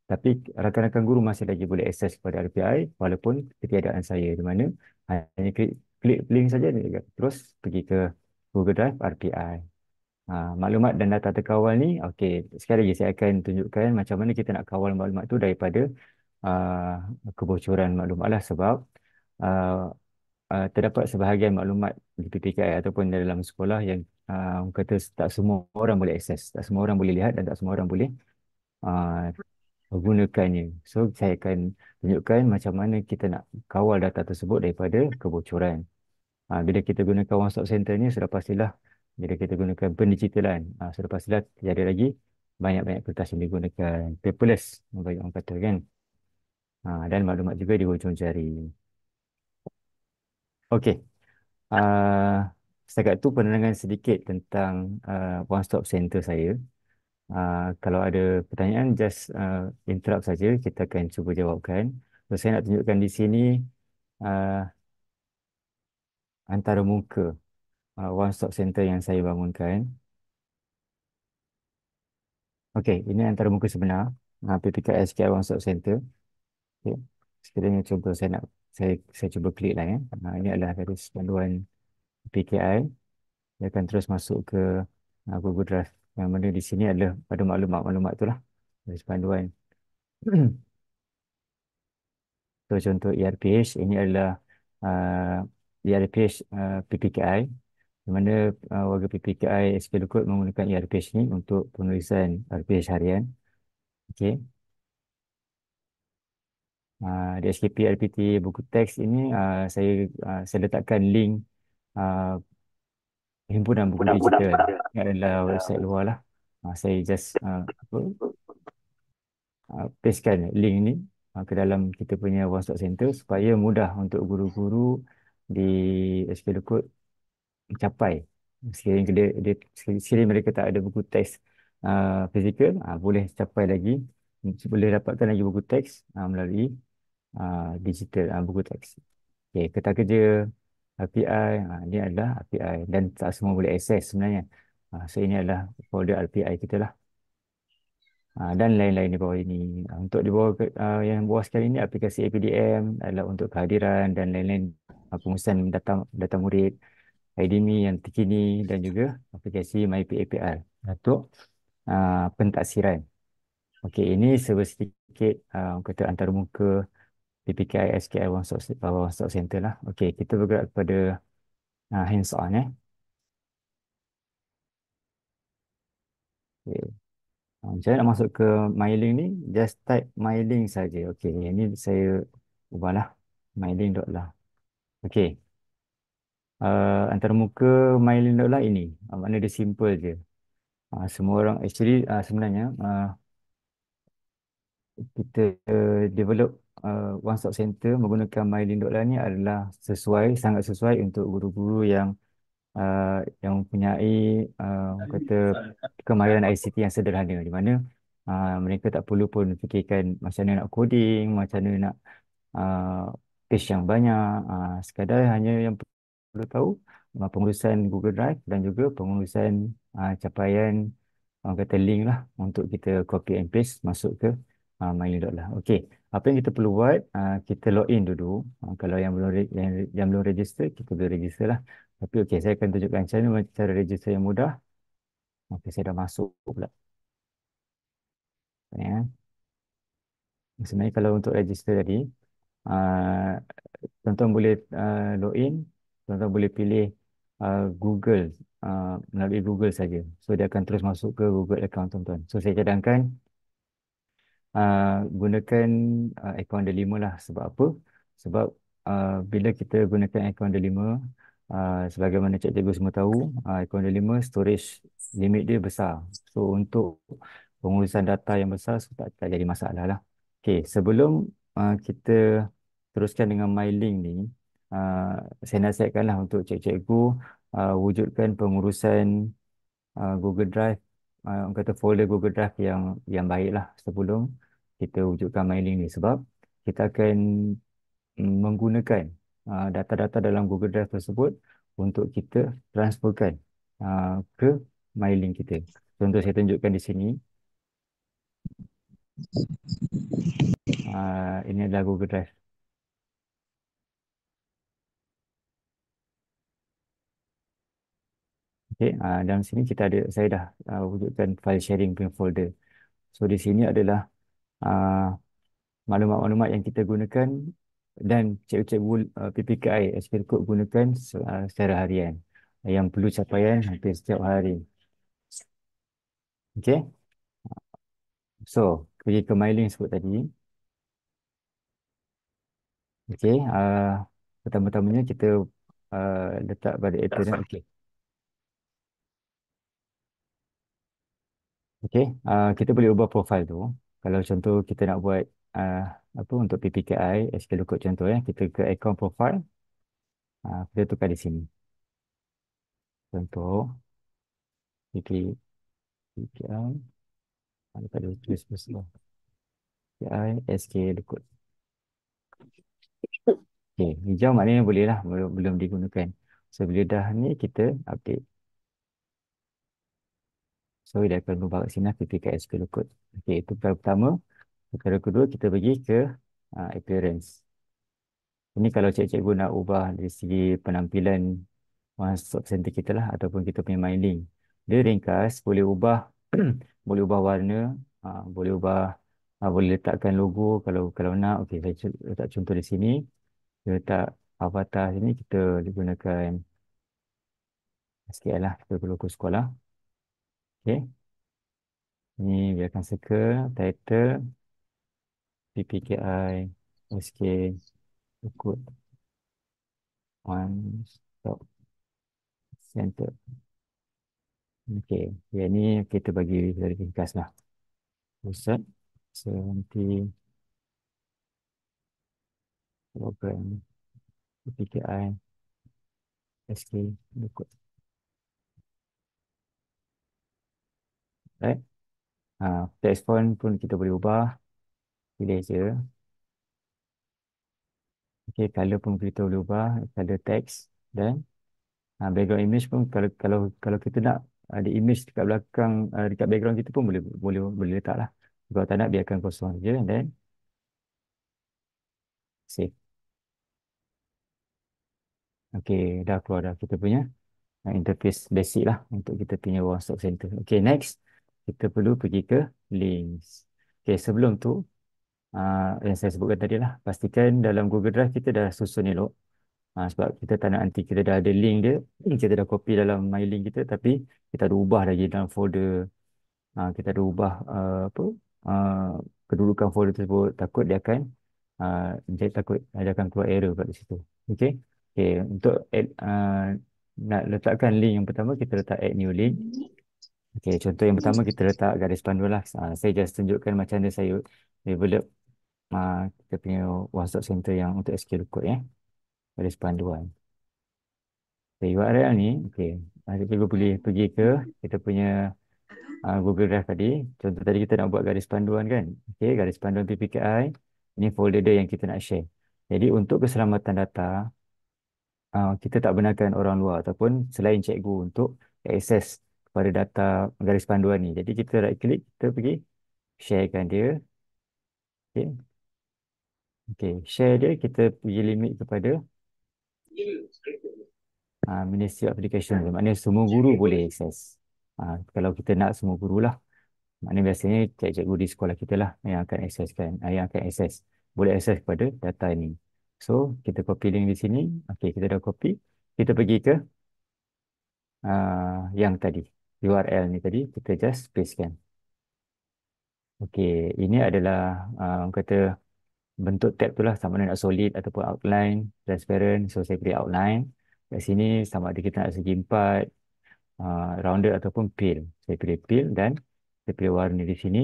tapi rakan-rakan guru masih lagi boleh akses kepada RPI walaupun ketiadaan saya, di mana hanya klik link saja terus pergi ke Google Drive RPI. Maklumat dan data terkawal ni, okey, sekali lagi saya akan tunjukkan macam mana kita nak kawal maklumat tu daripada kebocoran maklumat lah, sebab terdapat sebahagian maklumat di PPKI ataupun dalam sekolah yang kata tak semua orang boleh akses, tak semua orang boleh lihat dan tak semua orang boleh menggunakannya. So, saya akan tunjukkan macam mana kita nak kawal data tersebut daripada kebocoran. Bila kita gunakan One Stop Center ni, sudah pastilah bila kita gunakan pendigitalan, sudah pastilah tiada lagi banyak-banyak kertas yang digunakan, paperless, bagi orang kata kan. Dan maklumat juga di hujung jari. Okey. Setakat tu penerangan sedikit tentang One Stop Center saya. Kalau ada pertanyaan, just interrupt saja. Kita akan cuba jawabkan. So, saya nak tunjukkan di sini uh, antara muka One Stop Center yang saya bangunkan. Okey, ini antara muka sebenar PPKS KL One Stop Center. Okay. Sekiranya cuba saya cuba klik lah ya. Ini adalah garis panduan PKI. Dia akan terus masuk ke Google Drive. Yang mana di sini adalah pada maklumat-maklumat tu lah. Garis panduan. So, contoh ERPH, ini adalah ERPH PPKI. Di mana warga PPKI SK Lukut menggunakan ERPH ni untuk penulisan RPH harian. Okey. Di SKP RPT buku teks ini saya letakkan link himpunan buku digital. Ini adalah website luar lah. Saya just pastekan link ni ke dalam kita punya One Stop Center supaya mudah untuk guru-guru di SK Lukut mencapai. Sekiranya mereka tak ada buku teks fizikal, boleh capai lagi, boleh dapatkan lagi buku teks melalui digital buku teks. Okay, kertas kerja RPI, ini adalah RPI dan tak semua boleh akses sebenarnya. So ini adalah folder RPI kita lah. Dan lain-lain di bawah ini. Untuk di bawah yang bawah sekali ini aplikasi APDM adalah untuk kehadiran dan lain-lain pengurusan data murid, IDMI yang terkini dan juga aplikasi MyPAPR untuk pentaksiran. Okey, ini sedikit kata antarmuka PPKI SKI One Stop Center lah. Okey, kita bergerak kepada hands on Okay. Saya nak masuk ke mailing ni, just type mailing saja. Okey, ini saya ubahlah mailing.lah. Okey. Antarmuka mailing.lah ini, makna dia simple je. Semua orang actually sebenarnya kita develop One Stop Center menggunakan mailing.lah ni adalah sangat sesuai untuk guru-guru yang mempunyai kata kemahiran ICT yang sederhana, di mana mereka tak perlu pun fikirkan macam mana nak coding, macam mana nak page yang banyak, sekadar hanya yang perlu tahu pengurusan Google Drive dan juga pengurusan capaian orang kata link lah untuk kita copy and paste masuk ke mailing.lah. Okey, apa yang kita perlu buat, kita login dulu. Kalau yang belum register, kita boleh register lah. Tapi okey, saya akan tunjukkan cara register yang mudah. Okey, saya dah masuk pula. Ya. Sebenarnya kalau untuk register tadi, tuan-tuan boleh login, tuan-tuan boleh pilih Google, melalui Google saja. So dia akan terus masuk ke Google account tuan-tuan. So saya cadangkan gunakan akaun D5 lah. Sebab apa? Sebab bila kita gunakan akaun D5, sebagaimana cikgu semua tahu, akaun D5 storage limit dia besar. So untuk pengurusan data yang besar, so tak jadi masalah lah. Okay, sebelum kita teruskan dengan MyLink ni, saya nasihatkanlah untuk cikgu wujudkan pengurusan Google Drive, orang kata folder Google Drive yang baik lah sebelum kita wujudkan mailing ni, sebab kita akan menggunakan data-data dalam Google Drive tersebut untuk kita transferkan ke mailing kita. Contoh saya tunjukkan di sini. Ini adalah Google Drive. Okay, dalam sini saya dah wujudkan file sharing punya folder. So di sini adalah maklumat-maklumat yang kita gunakan dan cikgu-cikgu PPKI SK Lukut gunakan secara harian yang perlu capaian hampir setiap hari. Okay. So pergi ke my link sebut tadi. Okey, pertama-tamanya kita letak pada Ethereum. Okey. Okey, kita boleh ubah profil tu. Kalau contoh kita nak buat uh, apa untuk PPKI, SQL Code contoh ya, kita ke account profile, kita tukar di sini. Contoh PPKI, pada tulis besar. PPKI, SQL Code. Okey, hijau maknanya boleh lah, belum digunakan. So bila dah ni kita update. So dia akan berubah kat sini lah, PPKI SQL Code. Okey, itu perkara pertama. Perkara kedua kita pergi ke appearance. Ini kalau cikgu nak ubah dari segi penampilan stop center kita lah ataupun kita punya main link. Dia ringkas, boleh ubah boleh ubah warna, boleh ubah boleh letakkan logo kalau nak. Okey, saya letak contoh di sini. Kita letak avatar sini, kita gunakan SKL lah, kita logo sekolah. Okey. Ini biarkan circle, title, PPKI, SK, ikut one stop center. Okey, yang ni kita bagi dari ringkas lah. Pusat senti program PPKI SK berikut. Right? Text font pun kita boleh ubah. Pilih je. Okey, color pun kita boleh ubah. Color text dan background image pun kalau kita nak ada image dekat belakang dekat background kita pun boleh letak lah. Kalau tak nak biarkan kosong je dan save. Okey, dah keluar dah kita punya interface basic lah untuk kita punya one stop center. Okay, next kita perlu pergi ke links. Okay, sebelum tu yang saya sebutkan tadi lah, pastikan dalam Google Drive kita dah susun elok. Sebab kita tak nak nanti kita dah ada link dia, kita dah copy dalam my link kita, tapi kita ada ubah lagi dalam folder. Kita ada ubah apa uh, kedudukan folder tersebut, takut dia akan jadi takut dia akan keluar error kat situ. Okay. Okay, untuk add, nak letakkan link yang pertama, kita letak add new link. Okay, contoh yang pertama kita letak garis panduan lah. Saya just tunjukkan macam mana saya develop kita punya one stop center yang untuk SQL code ya. Garis panduan. Okay, URL ni, okay. Kita boleh pergi ke kita punya Google Drive tadi. Contoh tadi kita nak buat garis panduan kan. Okay, garis panduan PPKI. Ini folder dia yang kita nak share. Jadi untuk keselamatan data, kita tak benarkan orang luar ataupun selain cikgu untuk akses kepada data garis panduan ni. Jadi kita right click, kita pergi sharekan dia. Okay. Okay. Share dia, kita pergi limit kepada Ministry of Education. Maknanya semua guru boleh akses. Kalau kita nak semua guru lah. Maknanya biasanya cikgu di sekolah kita lah yang akan akseskan, yang akan akses. Boleh akses kepada data ini. So, kita copy link di sini. Okay, kita dah copy. Kita pergi ke yang tadi. URL ni tadi, kita just pastekan. Okey, ini adalah orang kata bentuk tab tu lah, sama ada nak solid ataupun outline, transparent. So saya pilih outline. Kat sini sama ada kita nak segi empat, rounded ataupun pale. Saya pilih pale dan saya pilih warna di sini.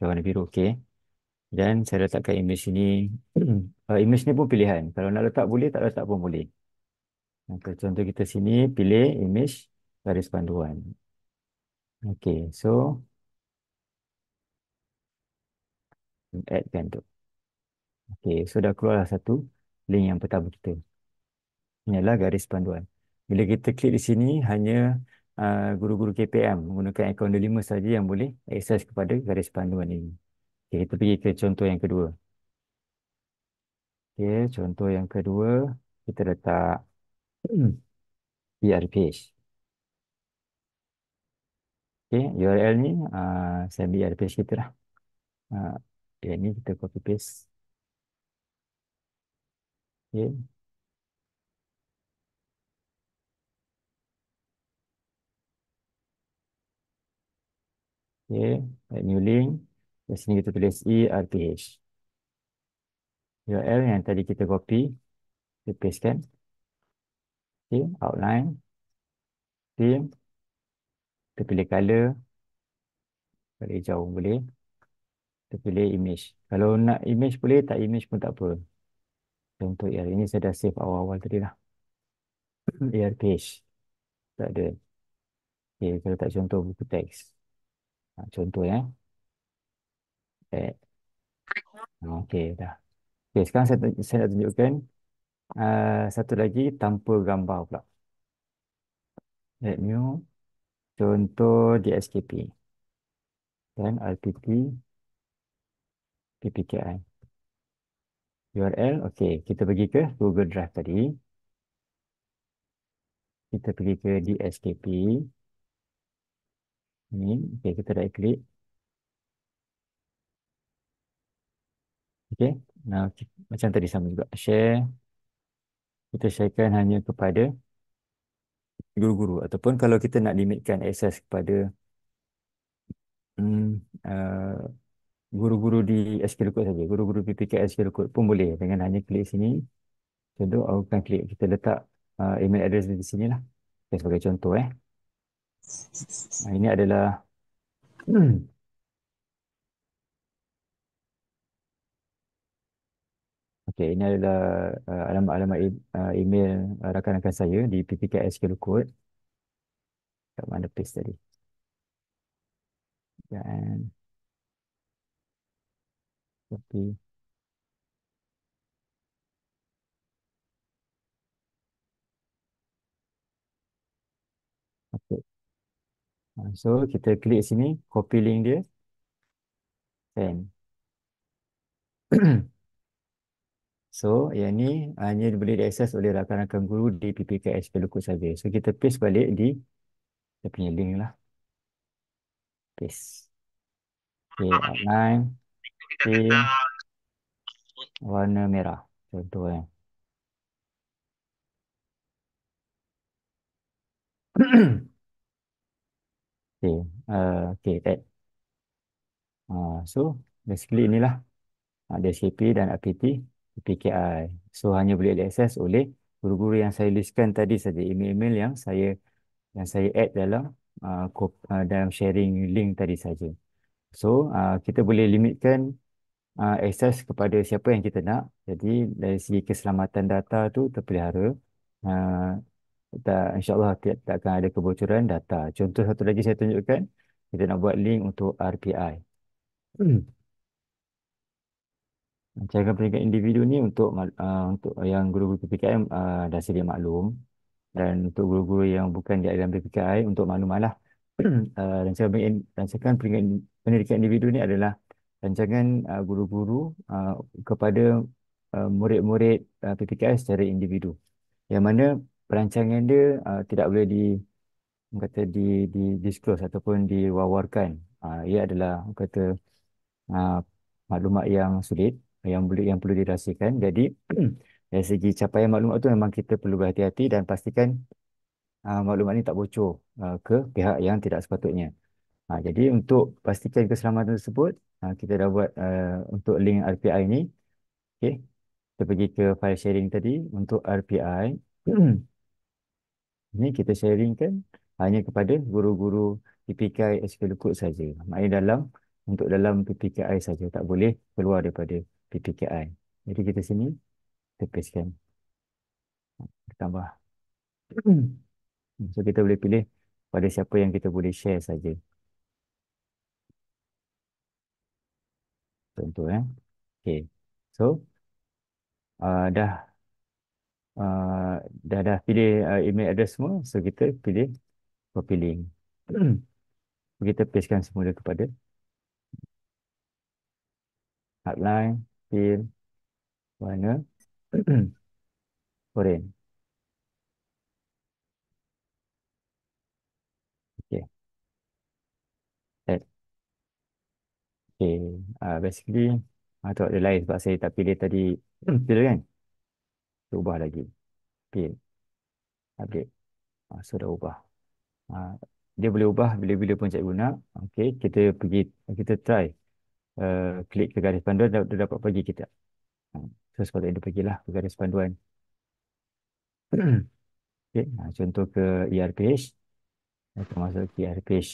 Warna biru, okey. Dan saya letakkan image sini. Image ni pun pilihan. Kalau nak letak boleh, tak letak pun boleh. Okay, contoh kita sini pilih image garis panduan. Okey, so add kan tu. Okey, so dah keluar satu link yang pertama kita. Ini adalah garis panduan. Bila kita klik di sini, hanya guru-guru KPM menggunakan akaun D5 saja yang boleh akses kepada garis panduan ini. Okey, kita pergi ke contoh yang kedua. Okey, contoh yang kedua, kita letak ERPH. Okey, URL ni saya ambil ERPH kita lah. Yang ni kita copy paste. Okey. Okey, add new link. Di sini kita tulis ERPH. URL yang tadi kita copy, kita pastekan. Okay, outline, theme, kita pilih color, color hijau boleh. Kita pilih image. Kalau nak image boleh, tak image pun tak apa. Contoh ini saya dah save awal-awal tadi lah. ERPH. Tak ada. Okay, kalau tak contoh buku teks. Contoh ya. Okey, dah. Okey, sekarang saya nak tunjukkan satu lagi tanpa gambar pula. Add new. Contoh di SKP. Dan RPP, PPKI. URL, okey. Kita pergi ke Google Drive tadi. Kita pergi ke DSKP. Ini, okey, kita right klik. Okey, nah, macam tadi sama juga. Share. Kita sharekan hanya kepada guru-guru. Ataupun kalau kita nak limitkan akses kepada hmm, uh, guru-guru di SK Recruit saja, guru-guru PPK SK Recruit pun boleh dengan hanya klik sini. Contoh, bukan klik, kita letak email address di sini lah. Okay, sebagai contoh ini adalah okey, ini adalah alamat-alamat email rakan-rakan saya di PPK SK Recruit. Kat mana paste tadi? Dan copy. Okay. So kita klik sini, copy link dia, send. So, yang ni hanya boleh diakses oleh rakan-rakan guru di PPKS Peluku saja. So, kita paste balik di dia punya link lah. Paste. Okay, outline, theme, warna merah. Contoh Okay, okay, add. So, basically inilah ada CP dan APT, PPKI. So, hanya boleh diakses oleh guru-guru yang saya listkan tadi saja. Email-email yang saya add dalam sharing link tadi saja. So, kita boleh limitkan akses kepada siapa yang kita nak. Jadi, dari segi keselamatan data tu terpelihara. Uh, InsyaAllah tak akan ada kebocoran data. Contoh satu lagi saya tunjukkan, kita nak buat link untuk RPI. Cara peringkat individu ni untuk yang guru-guru PPKM dah sedia maklum, dan untuk guru-guru yang bukan di dalam PPKI untuk maklumatlah. Rancangan peringkat pendidikan individu ni adalah rancangan guru-guru kepada murid-murid PPKI secara individu, yang mana perancangan dia tidak boleh di disclose ataupun diwawarkan. Ia adalah kata uh, maklumat yang sulit, yang perlu dirahsiakan. Jadi dari segi capaian maklumat tu memang kita perlu berhati-hati dan pastikan maklumat ini tak bocor ke pihak yang tidak sepatutnya. Jadi untuk pastikan keselamatan tersebut, kita dah buat untuk link RPI ini. Okay. Kita pergi ke file sharing tadi untuk RPI. Ini kita sharingkan hanya kepada guru-guru PPKI SK Lekut saja. Maknanya untuk dalam PPKI saja, tak boleh keluar daripada PPKI. Jadi kita sini kita pastekan, tambah. So kita boleh pilih pada siapa yang kita boleh share saja. Contoh Okay. So dah dah pilih email address semua. So kita pilih copy link. Kita pastekan semula kepada outline, fill, warna orange. Okay. Add. Okay. Basically tu ada lain sebab saya tak pilih tadi. Pilih kan? Kita ubah lagi. Pilih. Update. So dah ubah. Dia boleh ubah bila-bila pun cikgu nak. Okay. Kita try klik ke garis panduan, dia dapat bagi kita. So sepatutnya dia pergilah ke garis panduan. Okay. Contoh ke ERPH. Kita masuk ke ERPH.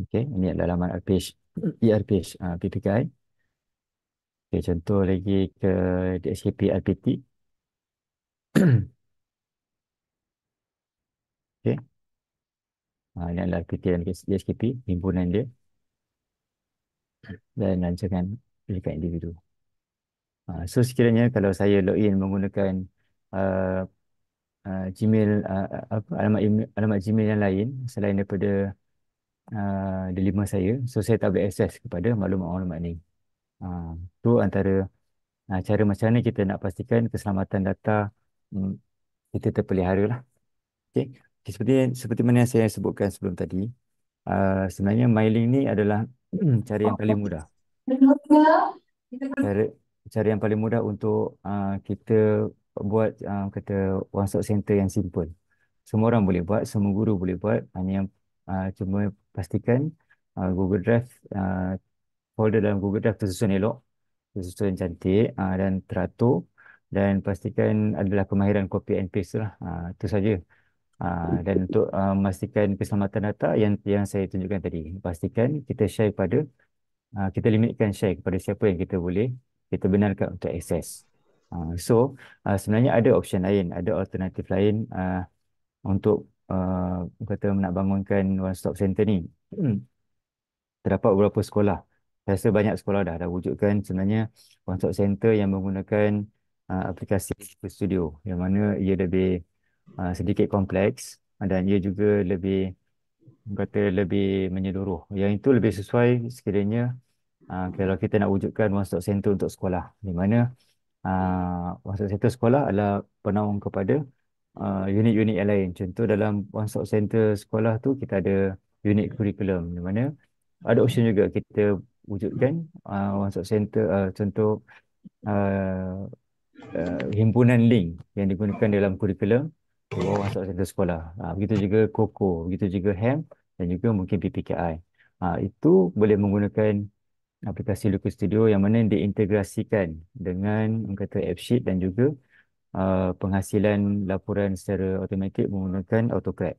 Okay. Ini adalah laman ERPH. ERPH PPKI. Okay. Contoh lagi ke DSKP RPT. Okay. Ini adalah RPT dan DSKP, himpunan dia dan rancangan pendidikan individu. So sekiranya kalau saya login menggunakan uh, Gmail, apa, alamat Gmail yang lain selain daripada delima saya, so saya tak boleh akses kepada maklumat-maklumat ni. Tu antara cara macam mana kita nak pastikan keselamatan data mm, kita terpelihara lah. Okay. Seperti mana yang saya sebutkan sebelum tadi, sebenarnya mailing ni adalah cara yang paling mudah. Cara cara yang paling mudah untuk kita buat kata one stop center yang simple. Semua orang boleh buat, semua guru boleh buat. Hanya yang cuma pastikan Google Drive, folder dalam Google Drive tersusun elok, tersusun cantik dan teratur, dan pastikan adalah kemahiran copy and paste lah. Itu saja. Dan untuk memastikan keselamatan data yang saya tunjukkan tadi, pastikan kita share pada kita limitkan share kepada siapa yang kita benarkan untuk akses. So sebenarnya ada option lain, ada alternatif lain untuk kata nak bangunkan one stop center ni. Terdapat beberapa sekolah. Saya rasa banyak sekolah dah wujudkan sebenarnya one stop center yang menggunakan aplikasi Studio, yang mana ia lebih sedikit kompleks dan ia juga lebih menyeluruh. Yang itu lebih sesuai sekiranya kalau kita nak wujudkan one stop center untuk sekolah, di mana one stop center sekolah adalah penaung kepada unit-unit yang lain. Contoh dalam one stop center sekolah tu kita ada unit kurikulum, di mana ada option juga kita wujudkan one stop center, contoh uh, himpunan link yang digunakan dalam kurikulum di bawah one stop center sekolah. Begitu juga COCO, begitu juga HEM dan juga mungkin PPKI. Itu boleh menggunakan aplikasi Looker Studio yang mana diintegrasikan dengan orang kata AppSheet dan juga penghasilan laporan secara automatik menggunakan AutoCAD.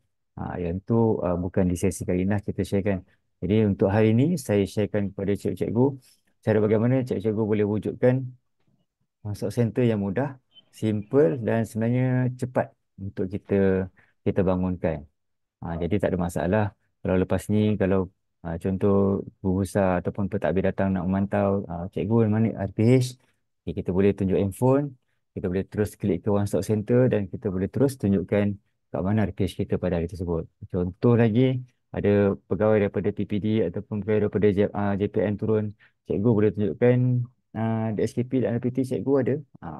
Yang tu bukan di sesi kali ini kita sharekan. Jadi untuk hari ini saya sharekan kepada cikgu-cikgu cara bagaimana cikgu-cikgu boleh wujudkan masuk center yang mudah, simple dan sebenarnya cepat untuk kita bangunkan. Jadi tak ada masalah kalau lepas ni kalau contoh guru besar ataupun pentadbir datang nak memantau cikgu mana RPH, okay, kita boleh tunjuk handphone, kita boleh terus klik ke one stop center dan kita boleh terus tunjukkan kat mana RPH kita pada hari tersebut. Contoh lagi, ada pegawai daripada PPD ataupun pegawai daripada JPN turun, cikgu boleh tunjukkan di SKP dan RPT cikgu ada.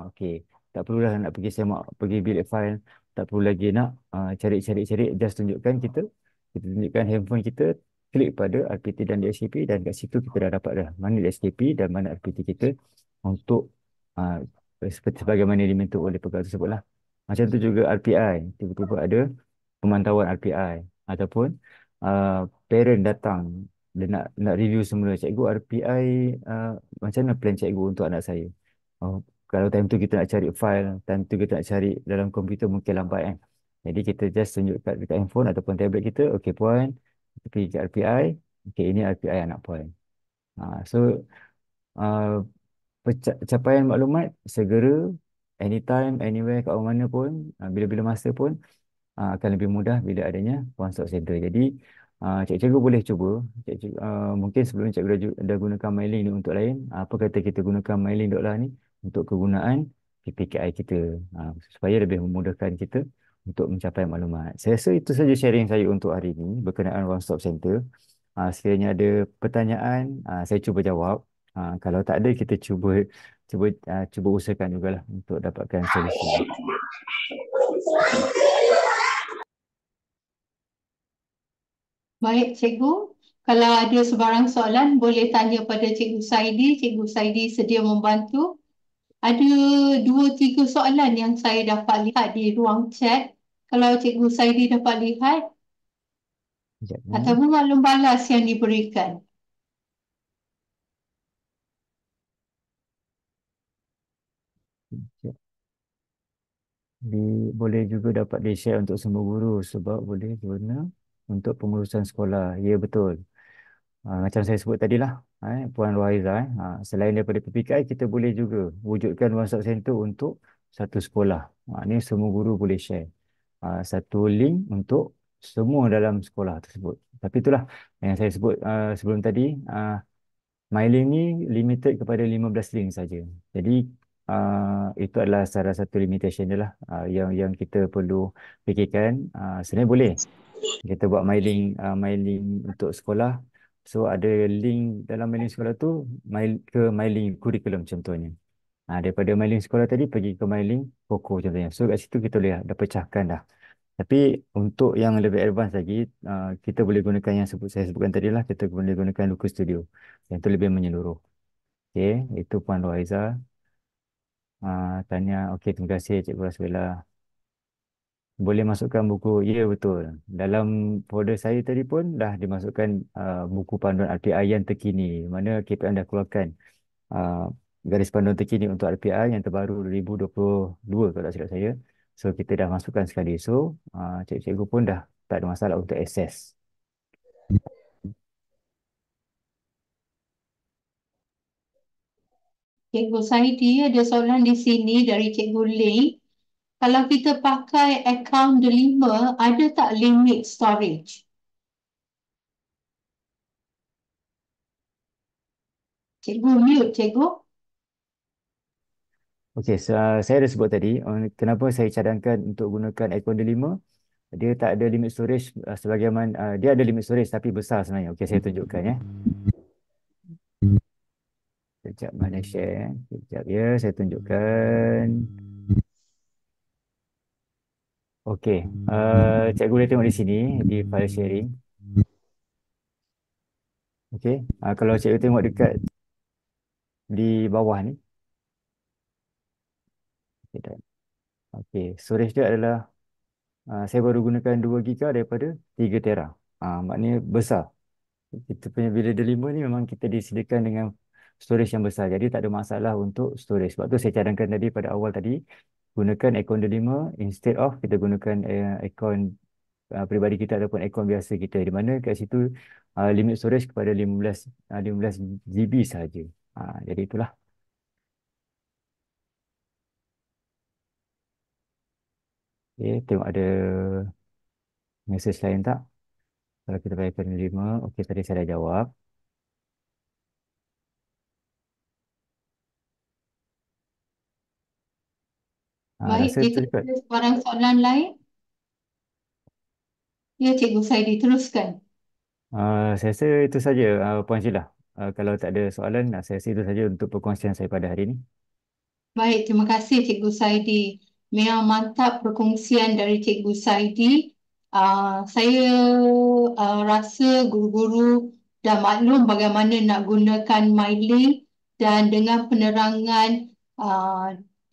Okey, tak perlulah nak pergi semak, pergi bilik file, tak perlu lagi nak cari-cari, just tunjukkan kita tunjukkan handphone kita, klik pada RPT dan DSKP dan kat situ kita dah dapat dah mana DSKP dan mana RPT kita untuk seperti sebagaimana diminta oleh pegawai tersebut lah. Macam tu juga RPI, tiba-tiba ada pemantauan RPI ataupun parent datang dia nak review semula, cikgu RPI macam mana plan cikgu untuk anak saya. Oh, kalau time tu kita nak cari file, time tu kita nak cari dalam komputer mungkin lambat kan. Jadi kita just tunjuk dekat handphone ataupun tablet kita, okey puan, kita pergi ke RPI, okey ini RPI anak puan. So uh, capaian maklumat segera, anytime, anywhere, kat mana pun, bila-bila masa pun akan lebih mudah bila adanya one stop center. Jadi cikgu-cikgu boleh cuba. Mungkin sebelum cikgu dah gunakan mailing ni untuk lain, apa kata kita gunakan mailing.lah ni untuk kegunaan PPKI kita, supaya lebih memudahkan kita untuk mencapai maklumat. Saya rasa itu saja sharing saya untuk hari ini berkenaan one stop center. Sekiranya ada pertanyaan, saya cuba jawab. Kalau tak ada, kita cuba usahakan jugalah untuk dapatkan solusi. Baik, cikgu. Kalau ada sebarang soalan, boleh tanya pada Cikgu Saidi. Cikgu Saidi sedia membantu. Ada 2-3 soalan yang saya dapat lihat di ruang chat. Kalau Cikgu Saidi dapat lihat, Sekejap, ataupun maklum balas yang diberikan. Sekejap. Boleh juga dapat di-share untuk semua guru sebab boleh guna untuk pengurusan sekolah. Ya, betul. Macam saya sebut tadilah, Puan Rohaiza, selain daripada PPKI, kita boleh juga wujudkan one stop center untuk satu sekolah. Ini semua guru boleh share. Satu link untuk semua dalam sekolah tersebut. Tapi itulah yang saya sebut sebelum tadi, MyLink ni limited kepada 15 link saja. Jadi itu adalah salah satu limitation dia lah, yang kita perlu fikirkan. Sebenarnya boleh kita buat MyLink untuk sekolah. So ada link dalam MyLink sekolah tu ke MyLink curriculum contohnya. Daripada MyLink sekolah tadi pergi ke MyLink Koko contohnya. So kat situ kita boleh dah pecahkan dah. Tapi untuk yang lebih advance lagi, kita boleh gunakan yang saya sebutkan tadi lah. Kita boleh gunakan Looker Studio. Yang itu lebih menyeluruh. Okey, itu Puan Rohaiza. Tanya, okey, terima kasih Cikgu Rasbella. Boleh masukkan buku. Ya, betul. Dalam folder saya tadi pun dah dimasukkan buku panduan RPI yang terkini. Mana KPM dah keluarkan uh, garis panduan terkini untuk RPI yang terbaru 2022 kalau tak silap saya. So, kita dah masukkan sekali. So, cikgu pun dah tak ada masalah untuk akses. Cikgu Saidi, ada soalan di sini dari Cikgu Ling. Kalau kita pakai akaun Delima, ada tak limit storage? Cikgu mute, cikgu. Okey, saya dah sebut tadi, kenapa saya cadangkan untuk gunakan akaun Delima. Dia tak ada limit storage sebagaimana, dia ada limit storage tapi besar sebenarnya. Okey, saya tunjukkan ya. Sekejap, mana share. Sekejap ya, saya tunjukkan. Okey, cikgu boleh tengok di sini, di file sharing. Okey, kalau cikgu tengok dekat di bawah ni. Okey, storage dia adalah, saya baru gunakan 2 giga daripada 3 tera. Maknanya besar. Kita punya bila delima ni memang kita disediakan dengan storage yang besar. Jadi tak ada masalah untuk storage. Sebab tu saya cadangkan tadi pada awal tadi, gunakan akaun delima instead of kita gunakan akaun peribadi kita ataupun akaun biasa kita. Di mana kat situ limit storage kepada 15 GB sahaja. Jadi itulah. Okay, tengok ada mesej lain tak? Kalau kita pakai akaun delima, okey tadi saya dah jawab. Baik, Rasa jika terdekat. ada sebarang soalan lain, ya Cikgu Saidi teruskan. Saya rasa itu saja, Puan Sheila. Kalau tak ada soalan, saya rasa itu saja untuk perkongsian saya pada hari ini. Baik, terima kasih Cikgu Saidi. Memang mantap perkongsian dari Cikgu Saidi. Saya rasa guru-guru dah maklum bagaimana nak gunakan MyLink dan dengan penerangan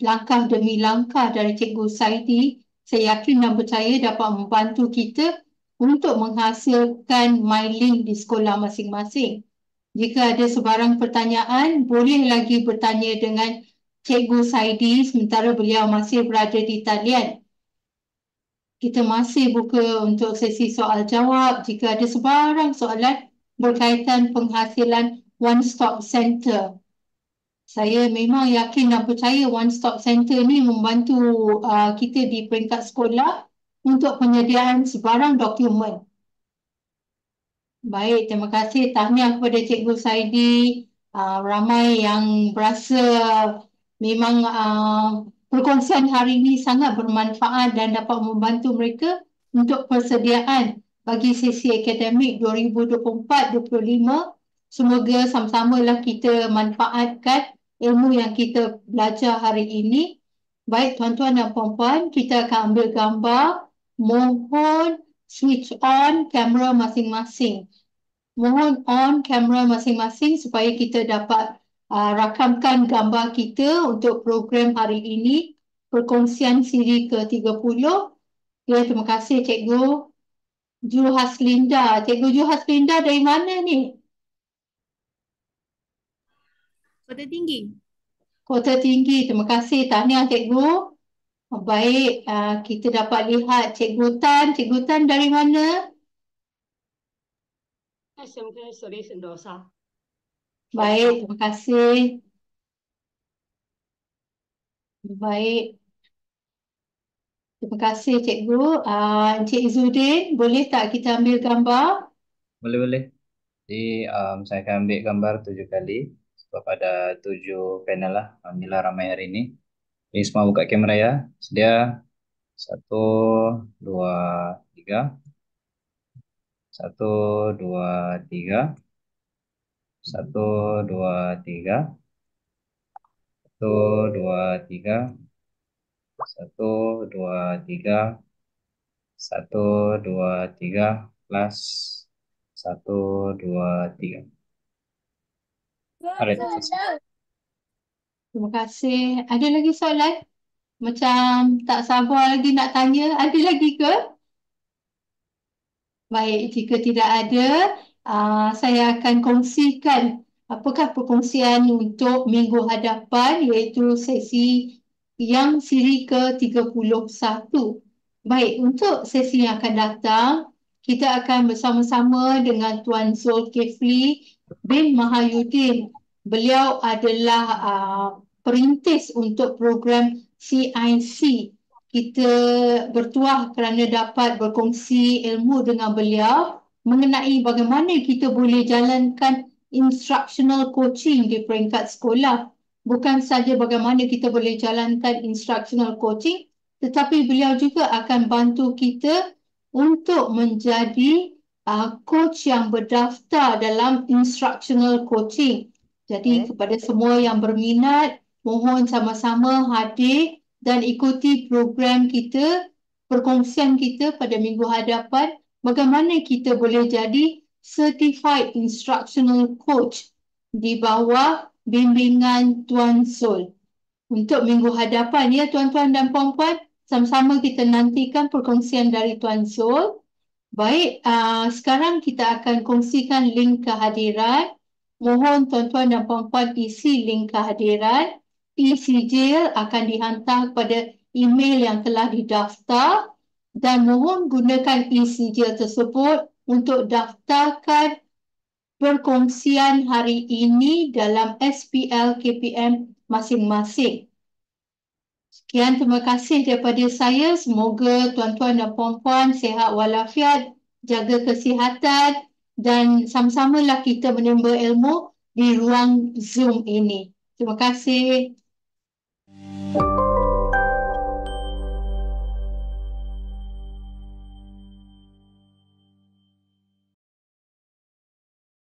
langkah demi langkah dari Cikgu Saidi, saya yakin dan percaya dapat membantu kita untuk menghasilkan MyLink di sekolah masing-masing. Jika ada sebarang pertanyaan, boleh lagi bertanya dengan Cikgu Saidi sementara beliau masih berada di talian. Kita masih buka untuk sesi soal jawab jika ada sebarang soalan berkaitan penghasilan One Stop Center. Saya memang yakin dan percaya One Stop Center ni membantu kita di peringkat sekolah untuk penyediaan sebarang dokumen. Baik, terima kasih. Tahniah kepada Cikgu Saidi. Ramai yang berasa memang perkongsian hari ini sangat bermanfaat dan dapat membantu mereka untuk persediaan bagi sesi akademik 2024-2025. Semoga sama-samalah kita manfaatkan ilmu yang kita belajar hari ini. Baik tuan-tuan dan puan-puan, kita akan ambil gambar. Mohon switch on kamera masing-masing. Mohon on kamera masing-masing supaya kita dapat rakamkan gambar kita untuk program hari ini, perkongsian siri ke-30. Ya, terima kasih Cikgu Juhaslinda. Cikgu Juhaslinda dari mana ni? Kota Tinggi. Kota Tinggi. Terima kasih. Tahniah Cikgu. Baik, kita dapat lihat Cikgu Tan. Cikgu Tan dari mana? SMK Seri Sentosa. Baik, terima kasih. Baik. Terima kasih Cikgu. Encik Izzuddin, boleh tak kita ambil gambar? Boleh. Jadi saya akan ambil gambar 7 kali sebab ada 7 panel lah. Alhamdulillah ramai hari ini. Jadi semua buka kamera ya. Sedia. 1, 2, 3. 1, 2, 3. 1, 2, 3. 1, 2, 3. 1, 2, 3. 1, 2, 3. Plus 1, 2, 3. Alright. Terima kasih. Ada lagi soalan? Macam tak sabar lagi nak tanya. Ada lagi ke? Baik, jika tidak ada, saya akan kongsikan apakah perkongsian untuk minggu hadapan, iaitu sesi yang siri ke-31. Baik, untuk sesi yang akan datang, kita akan bersama-sama dengan Tuan Zulkifli bin Mahayuddin. Beliau adalah perintis untuk program CIC. Kita bertuah kerana dapat berkongsi ilmu dengan beliau mengenai bagaimana kita boleh jalankan instructional coaching di peringkat sekolah. Bukan saja bagaimana kita boleh jalankan instructional coaching, tetapi beliau juga akan bantu kita untuk menjadi coach yang berdaftar dalam instructional coaching. Jadi kepada semua yang berminat, mohon sama-sama hadir dan ikuti program kita, perkongsian kita pada minggu hadapan, bagaimana kita boleh jadi Certified Instructional Coach di bawah bimbingan Tuan Zul. Untuk minggu hadapan ya tuan-tuan dan puan-puan, sama-sama kita nantikan perkongsian dari Tuan Zul. Baik, sekarang kita akan kongsikan link kehadiran. Mohon tuan-tuan dan puan-puan isi link kehadiran. E-sijil akan dihantar kepada email yang telah didaftar dan mohon gunakan e-sijil tersebut untuk daftarkan perkongsian hari ini dalam SPL KPM masing-masing. Sekian, terima kasih daripada saya. Semoga tuan-tuan dan puan-puan sihat walafiat, jaga kesihatan dan sama-samalah kita menimba ilmu di ruang Zoom ini. Terima kasih.